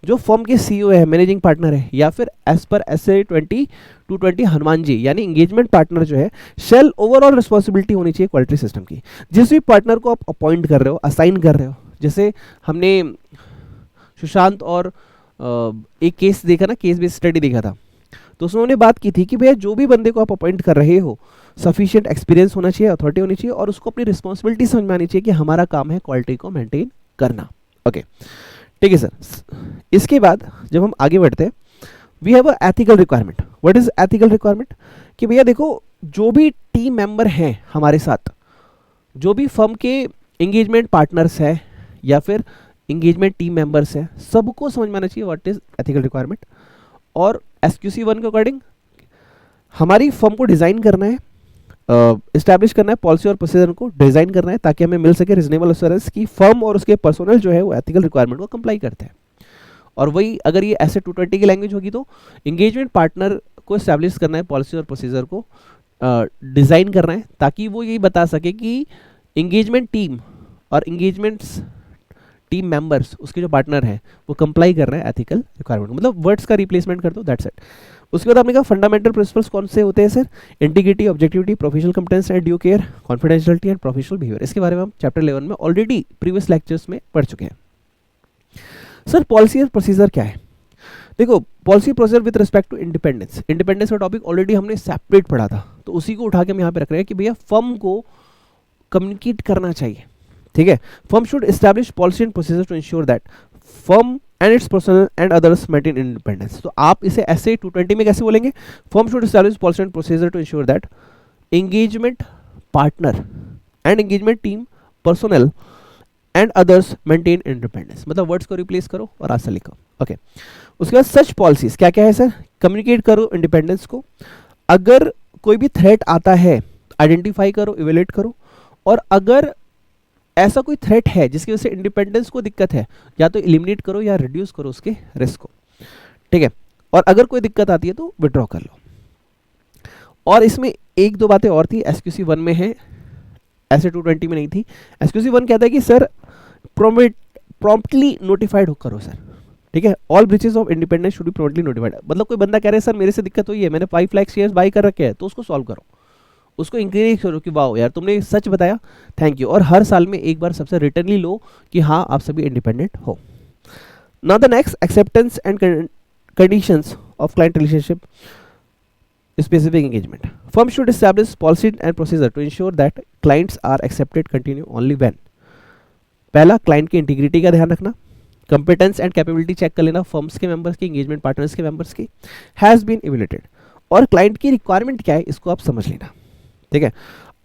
जो फर्म के CEO है, मैनेजिंग पार्टनर है, या फिर as per SA 220 Hanuman ji यानी एंगेजमेंट पार्टनर जो है, शेल ओवरऑल रिस्पॉन्सिबिलिटी होनी चाहिए क्वालिटी सिस्टम की। जिस भी पार्टनर को आप अपॉइंट कर रहे हो, असाइन कर रहे हो, जैसे हमने सुशांत और एक केस देखा ना, केस बेस्ड स्टडी देखा था, तो उसमें उन्होंने बात की थी कि भैया जो भी बंदे को आप अपॉइंट कर रहे हो सफिशिएंट एक्सपीरियंस होना चाहिए, अथॉरिटी होनी चाहिए, और उसको अपनी रिस्पॉन्सिबिलिटी समझ में आनी चाहिए कि हमारा काम है क्वालिटी को मेंटेन करना। ओके ठीक है सर। इसके बाद जब हम आगे बढ़ते हैं, we have a ethical requirement. What is ethical requirement, कि भैया देखो जो भी टीम मेंबर हैं हमारे साथ, जो भी फर्म के एंगेजमेंट पार्टनर्स हैं या फिर एंगेजमेंट टीम मेंबर्स हैं, सबको समझ में आना चाहिए व्हाट इज एथिकल रिक्वायरमेंट। और SQC 1 के अकॉर्डिंग हमारी फर्म को डिज़ाइन करना है, इस्टेब्लिश करना है, पॉलिसी और प्रोसीजर को डिज़ाइन करना है ताकि हमें मिल सके रिजनेबल एश्योरेंस की फर्म और उसके पर्सनल जो है वो एथिकल रिक्वायरमेंट को कंप्लाई करते हैं। और वही अगर ये SA 220 की लैंग्वेज होगी तो एंगेजमेंट पार्टनर को इस्टेब्लिश करना है, पॉलिसी और प्रोसीजर को डिज़ाइन करना है ताकि वो यही बता सके कि एंगेजमेंट टीम और एंगेजमेंट्स टीम मेंबर्स, उसके जो पार्टनर हैं वो कंप्लाई कर रहे हैं एथिकल रिक्वायरमेंट, मतलब वर्ड्स का रिप्लेसमेंट कर दो, दैट्स इट। उसके बाद आपने कहा फंडामेंटल प्रिंसिपल्स कौन से होते हैं sir, integrity, objectivity, professional competence and due care, confidentiality and professional behaviour. इसके बारे में हम चैप्टर 11 में ऑलरेडी प्रीवियस लेक्चर्स में पढ़ चुके हैं। सर पॉलिसी और प्रोसीजर क्या है, देखो policy procedure with respect to independence, independence का टॉपिक ऑलरेडी हमने सेपरेट पढ़ा था, तो उसी को उठा के हम यहाँ पे रख रहे हैं कि भैया फर्म को कम्युनिकेट करना चाहिए, ठीक है। Firm should establish policy and procedure to ensure that firm and its personnel and others maintain independence. तो आप इसे ऐसे 220 में कैसे बोलेंगे, firm should establish policy and procedure to ensure that engagement partner and engagement team personnel and others maintain independence, मतलब words को replace करो और आंसर लिखो। ओके उसके बाद सच पॉलिसीज क्या क्या है सर, कम्युनिकेट करो इंडिपेंडेंस को, अगर कोई भी थ्रेट आता है आइडेंटिफाई करो, इवेल्युएट करो, और अगर ऐसा कोई थ्रेट है जिसकी वजह से इंडिपेंडेंस को दिक्कत है, या तो एलिमिनेट करो या रिड्यूस करो उसके रिस्क को, ठीक है। और अगर कोई दिक्कत आती है तो विड्रॉ कर लो। और इसमें एक दो बातें और थी, एसक्यूसी 1 में है, ऐसे 220 में नहीं थी। एसक्यूसी 1 कहता है कि सर प्रॉम्प्टली नोटिफाइड करो सर, ठीक है। All breaches of independence should be promptly notified. मतलब कोई बंदा कह रहे हैं सर मेरे से दिक्कत हुई है, मैंने 5 लाख शेयर्स बाई कर रखे हैं, तो उसको सॉल्व करो, उसको इंकरेज करो कि वाओ यार तुमने सच बताया, थैंक यू। और हर साल में एक बार सबसे रिटर्नली लो कि हाँ आप सभी इंडिपेंडेंट हो। Now the next, acceptance and conditions of client relationship specific engagement. Firm should establish policy and procedure to ensure that clients are accepted continue only when. पहला, क्लाइंट की इंटीग्रिटी का ध्यान रखना, कंपिटेंस एंड कैपेबिलिटी चेक कर लेना firms के members की, engagement partners के मेंबर्स की, हैज़ बीन इवैल्यूएटेड, और क्लाइंट की रिक्वायरमेंट क्या है इसको आप समझ लेना, ठीक है।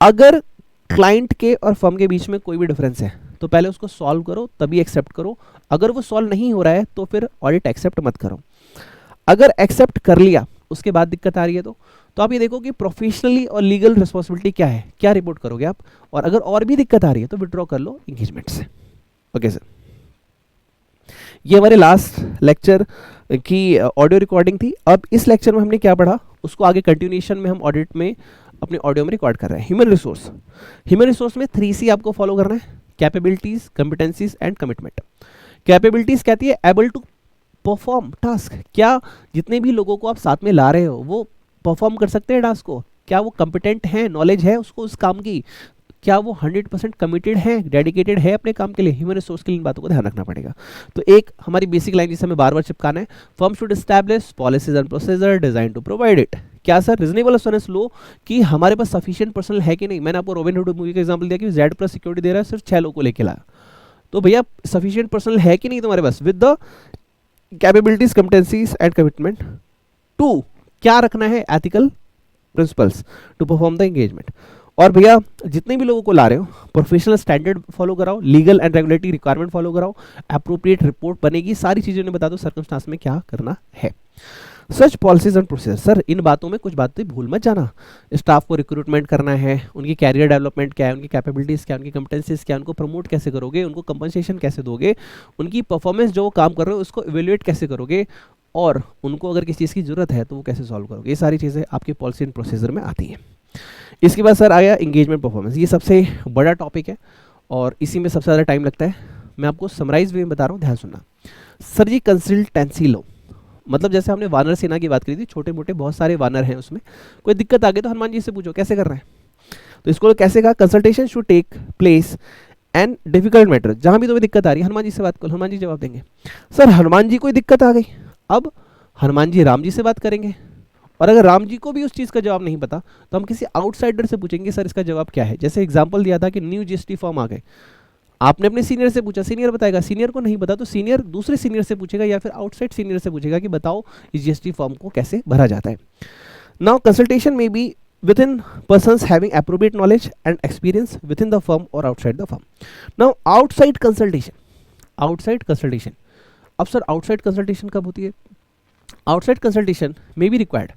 अगर क्लाइंट के और फर्म के बीच में कोई भी डिफरेंस है तो पहले उसको सॉल्व करो, तभी एक्सेप्ट करो। अगर वो सॉल्व नहीं हो रहा है तो फिर ऑडिट एक्सेप्ट मत करो। अगर एक्सेप्ट कर लिया उसके बाद दिक्कत आ रही है तो आप ये देखो कि प्रोफेशनली और लीगल रिस्पॉन्सिबिलिटी क्या है, क्या रिपोर्ट करोगे आप, और अगर और भी दिक्कत आ रही है तो विड्रॉ कर लो एंगेजमेंट से। ओके सर, ये हमारे लास्ट लेक्चर की ऑडियो रिकॉर्डिंग थी। अब इस लेक्चर में हमने क्या पढ़ा उसको आगे कंटिन्यूएशन में हम ऑडिट में अपने ऑडियो में रिकॉर्ड कर रहे हैं। ह्यूमन रिसोर्स में 3C आपको फॉलो करना है, capabilities, competencies and commitment. Capabilities कहती है एबल टू परफॉर्म टास्क, क्या जितने भी लोगों को आप साथ में ला रहे हो वो परफॉर्म कर सकते हैं टास्क को, क्या वो कॉम्पिटेंट हैं, नॉलेज है उसको उस काम की, क्या वो 100% कमिटेड है, डेडिकेटेड है अपने काम के लिए। ह्यूमन रिसोर्स की इन बातों को ध्यान रखना पड़ेगा। तो एक हमारी बेसिक लाइन जिसे हमें बार बार चिपकाना है, firm should establish policies and procedure design to provide it. क्या सर, रीजनेबल एश्योरेंस लो कि हमारे पास सफिशिएंट पर्सनल है कि नहीं। मैंने आपको रॉबिन हुड मूवी का एग्जांपल दिया कि Z प्लस सिक्योरिटी दे रहा है, सिर्फ 6 लोगों को लेके लाया, तो भैया सफिशिएंट पर्सनल है कि नहीं तुम्हारे पास with the capabilities, competencies and commitment. 2, क्या रखना है, ethical principles to perform the engagement. और भैया जितने भी लोगों को ला रहे हो प्रोफेशनल स्टैंडर्ड फॉलो कराओ, legal and regulatory requirement follow कराओ, अप्रोप्रिएट रिपोर्ट बनेगी, सारी चीजें उन्हें बता दो सर्कमस्टांस में क्या करना है। सच पॉलिसीज एंड प्रोसीजर, सर इन बातों में कुछ बातें भूल मत जाना। स्टाफ को रिक्रूटमेंट करना है, उनकी कैरियर डेवलपमेंट क्या है, उनकी कैपेबिलिटीज क्या, उनकी कॉम्पिटेंसीज क्या, उनको प्रमोट कैसे करोगे, उनको कंपनसेशन कैसे दोगे, उनकी परफॉर्मेंस जो वो काम कर रहे हो उसको इवेल्युएट कैसे करोगे, और उनको अगर किसी चीज़ की जरूरत है तो वो कैसे सॉल्व करोगे। ये सारी चीज़ें आपकी पॉलिसी एंड प्रोसीजर में आती हैं। इसके बाद सर आया एंगेजमेंट परफॉर्मेंस, ये सबसे बड़ा टॉपिक है और इसी में सबसे ज़्यादा टाइम लगता है। मैं आपको समराइज वे में बता रहा हूँ, ध्यान सुनना। सर जी कंसल्टेंसी लो, मतलब जैसे हमने वानर सेना की बात करी थी, छोटे मोटे बहुत सारे वानर हैं, उसमें कोई दिक्कत आ गई तो हनुमान जी से पूछो कैसे कर रहे हैं। तो इसको कैसे कहा, consultation should take place and difficult matter, जहाँ भी तुम्हें दिक्कत आ रही है हनुमान जी से बात करो, हनुमान जी जवाब देंगे। सर हनुमान जी कोई दिक्कत आ गई, अब हनुमान जी राम जी से बात करेंगे, और अगर राम जी को भी उस चीज़ का जवाब नहीं पता तो हम किसी आउटसाइडर से पूछेंगे सर इसका जवाब क्या है। जैसे एग्जाम्पल दिया था कि न्यू जीएसटी फॉर्म आ गए, आपने अपने सीनियर से पूछा, सीनियर बताएगा, सीनियर को नहीं पता तो सीनियर दूसरे सीनियर से पूछेगा या फिर आउटसाइड सीनियर से पूछेगा कि बताओ इस जीएसटी फॉर्म को कैसे भरा जाता है। नाउ कंसल्टेशन में be within persons having appropriate knowledge and experience within the firm और outside the firm. Now outside consultation, अब सर आउटसाइड कंसल्टेशन कब होती है, आउटसाइड कंसल्टेशन में बी रिक्वायर्ड।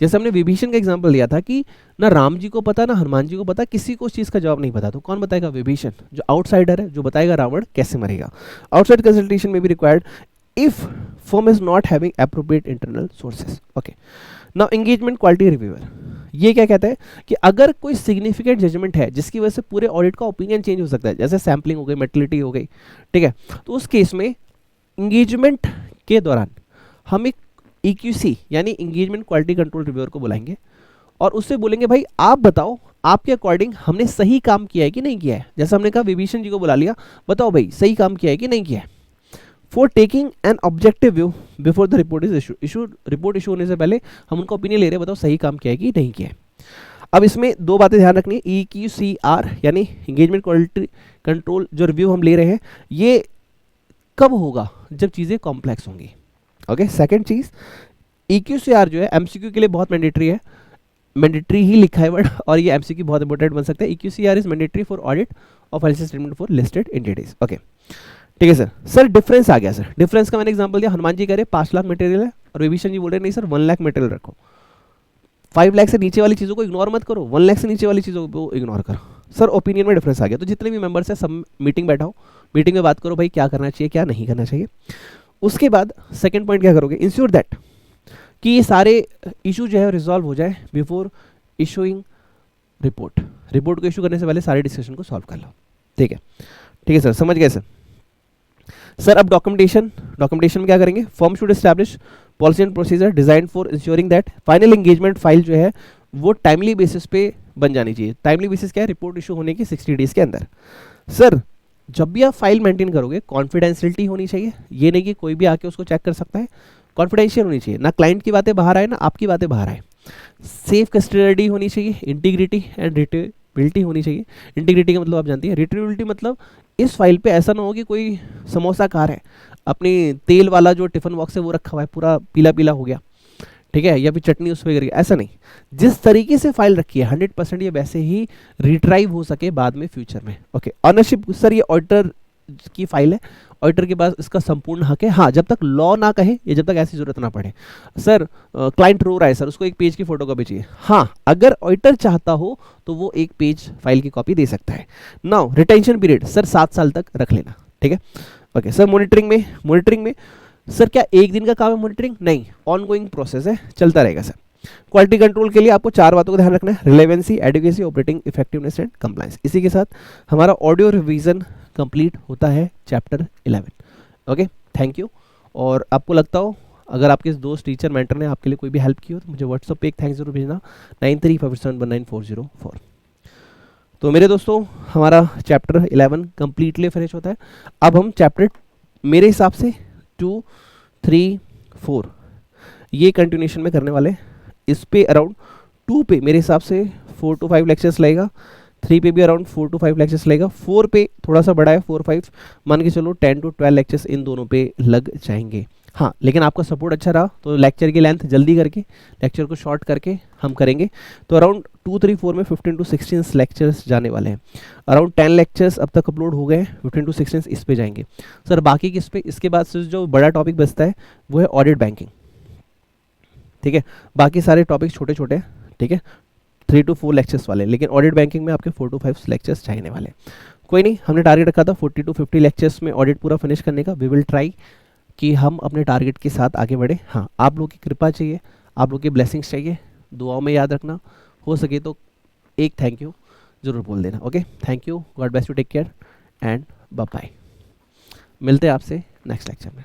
जैसे हमने विभीषण का एग्जांपल दिया था कि ना राम जी को पता ना हनुमान जी को पता, किसी को उस चीज़ का जवाब नहीं पता, तो कौन बताएगा, विभीषण जो आउटसाइडर है, जो बताएगा रावण कैसे मरेगा। आउटसाइड कंसल्टेशन में भी required if firm is not having appropriate internal sources. Okay, now engagement quality reviewer, ये क्या कहता है कि अगर कोई सिग्निफिकेंट जजमेंट है जिसकी वजह से पूरे ऑडिट का ओपिनियन चेंज हो सकता है, जैसे सैम्पलिंग हो गई, मेटलिटी हो गई, ठीक है, तो उस केस में एंगेजमेंट के दौरान हम एक EQC यानी एंगेजमेंट क्वालिटी कंट्रोल रिव्यूअर को बुलाएंगे और उससे बोलेंगे भाई आप बताओ आपके अकॉर्डिंग हमने सही काम किया है कि नहीं किया है। जैसे हमने कहा विभीषण जी को बुला लिया, बताओ भाई सही काम किया है कि नहीं किया है। For taking an objective view before the report is issued, report issue होने से पहले हम उनका ओपिनियन ले रहे हैं, बताओ सही काम किया है कि नहीं किया है। अब इसमें दो बातें ध्यान रखनी है, EQCR यानी एंगेजमेंट क्वालिटी कंट्रोल जो रिव्यू हम ले रहे हैं ये कब होगा, जब चीज़ें कॉम्प्लेक्स होंगी। ओके, सेकंड चीज EQCR जो है MCQ के लिए बहुत मैंडेटरी है, मैंडेटरी ही लिखा है वर्ड, और ये MCQ बहुत इंपॉर्टेंट बन सकता है। EQCR is mandatory for audit of financial statement for listed entities. Okay ठीक है सर। सर डिफरेंस आ गया सर, डिफरेंस का मैंने एग्जांपल दिया, हनुमान जी कह रहे 5 लाख मटेरियल है और विभीषण जी बोल रहे नहीं सर 1 लाख मटेरियल रखो। 5 लाख से नीचे वाली चीज़ों को इग्नोर मत करो, 1 लाख से नीचे वाली चीज़ों को इग्नोर करो। सर ओपिनियन में डिफरेंस आ गया, तो जितने भी मेंबर्स हैं सब मीटिंग बैठाओ, मीटिंग में बात करो भाई क्या करना चाहिए क्या नहीं करना चाहिए। उसके बाद सेकंड पॉइंट क्या करोगे, इंश्योर दैट कि ये सारे इशू जो है रिजॉल्व हो जाए बिफोर इशूइंग रिपोर्ट। रिपोर्ट को इशू करने से पहले सारे डिस्कशन को सॉल्व कर लो। ठीक है, ठीक है सर, समझ गए सर। सर अब डॉक्यूमेंटेशन, डॉक्यूमेंटेशन में क्या करेंगे, firm should establish policy and procedure design for ensuring that final engagement file जो है वो टाइमली बेसिस पे बन जानी चाहिए। टाइमली बेसिस क्या है, रिपोर्ट इशू होने की 60 डेज के अंदर। सर जब भी आप फाइल मेंटेन करोगे कॉन्फिडेंशियलिटी होनी चाहिए, ये नहीं कि कोई भी आके उसको चेक कर सकता है, कॉन्फिडेंशियल होनी चाहिए, ना क्लाइंट की बातें बाहर आए ना आपकी बातें बाहर आए। सेफ कस्टडी होनी चाहिए, इंटीग्रिटी एंड रिट्रीवेबिलिटी होनी चाहिए। इंटीग्रिटी का मतलब आप जानती है, रिट्रीवेबिलिटी मतलब इस फाइल पे ऐसा ना हो कि कोई समोसा कार है, अपनी तेल वाला जो टिफिन बॉक्स है वो रखा हुआ है पूरा पीला पीला हो गया, ठीक है, या फिर चटनी उस पर गिर गई, ऐसा नहीं। जिस तरीके से फाइल रखी है 100% ये वैसे ही रिट्राइव हो सके बाद में फ्यूचर में। ओके, ऑनरशिप सर ये ऑडिटर की फाइल है, ऑडिटर के पास इसका संपूर्ण हक है, हाँ जब तक लॉ ना कहे या जब तक ऐसी जरूरत ना पड़े। सर क्लाइंट रो रहा है सर, उसको एक पेज की फोटो कॉपी चाहिए, हाँ अगर ऑडिटर चाहता हो तो वो एक पेज फाइल की कॉपी दे सकता है। नाउ रिटेंशन पीरियड सर 7 साल तक रख लेना, ठीक है। ओके सर मॉनिटरिंग में सर क्या एक दिन का काम है मॉनिटरिंग, नहीं, ऑनगोइंग प्रोसेस है, चलता रहेगा सर। क्वालिटी कंट्रोल के लिए आपको 4 बातों का ध्यान रखना है, relevancy, adequacy, operating effectiveness and compliance. इसी के साथ हमारा ऑडियो रिवीजन कंप्लीट होता है चैप्टर 11। Okay, thank you. और आपको लगता हो अगर आपके दोस्त टीचर मेंटर ने आपके लिए कोई भी हेल्प की हो तो मुझे व्हाट्सएप पे एक थैंक्स जरूर भेजना 9357194004। तो मेरे दोस्तों हमारा चैप्टर 11 कंप्लीटली फिनिश होता है। अब हम चैप्टर मेरे हिसाब से 2, 3, 4 ये कंटिन्यूशन में करने वाले। इस पे अराउंड 2 पे मेरे हिसाब से 4 to 5 लेक्चर्स लगेगा, 3 पे भी अराउंड 4 to 5 लेक्चर्स लगेगा, 4 पे थोड़ा सा बड़ा है 4, 5 मान के चलो 10 to 12 लेक्चर्स इन दोनों पे लग जाएंगे। हाँ लेकिन आपका सपोर्ट अच्छा रहा तो लेक्चर की लेंथ जल्दी करके लेक्चर को शॉर्ट करके हम करेंगे, तो अराउंड 2, 3, 4 में 15 to 16 लेक्चर्स जाने वाले हैं। अराउंड 10 लेक्चर्स अब तक अपलोड हो गए हैं, 15 to 16 इस पे जाएंगे सर। बाकी किस पे, इसके बाद से जो बड़ा टॉपिक बचता है वो है ऑडिट बैंकिंग, ठीक है। बाकी सारे टॉपिक छोटे छोटे हैं, ठीक है, 3 to 4 लेक्चर्स वाले, लेकिन ऑडिट बैंकिंग में आपके 4 to 5 लेक्चर्स चाहिए वाले। कोई नहीं, हमने टारगेट रखा था 40 to 50 लेक्चर्स में ऑडिट पूरा फिनिश करने का। वी विल ट्राई कि हम अपने टारगेट के साथ आगे बढ़े। हाँ आप लोगों की कृपा चाहिए, आप लोगों की ब्लेसिंग्स चाहिए, दुआओं में याद रखना, हो सके तो एक थैंक यू जरूर बोल देना। Okay, thank you, God bless you, take care and bye bye. मिलते हैं आपसे नेक्स्ट लेक्चर में।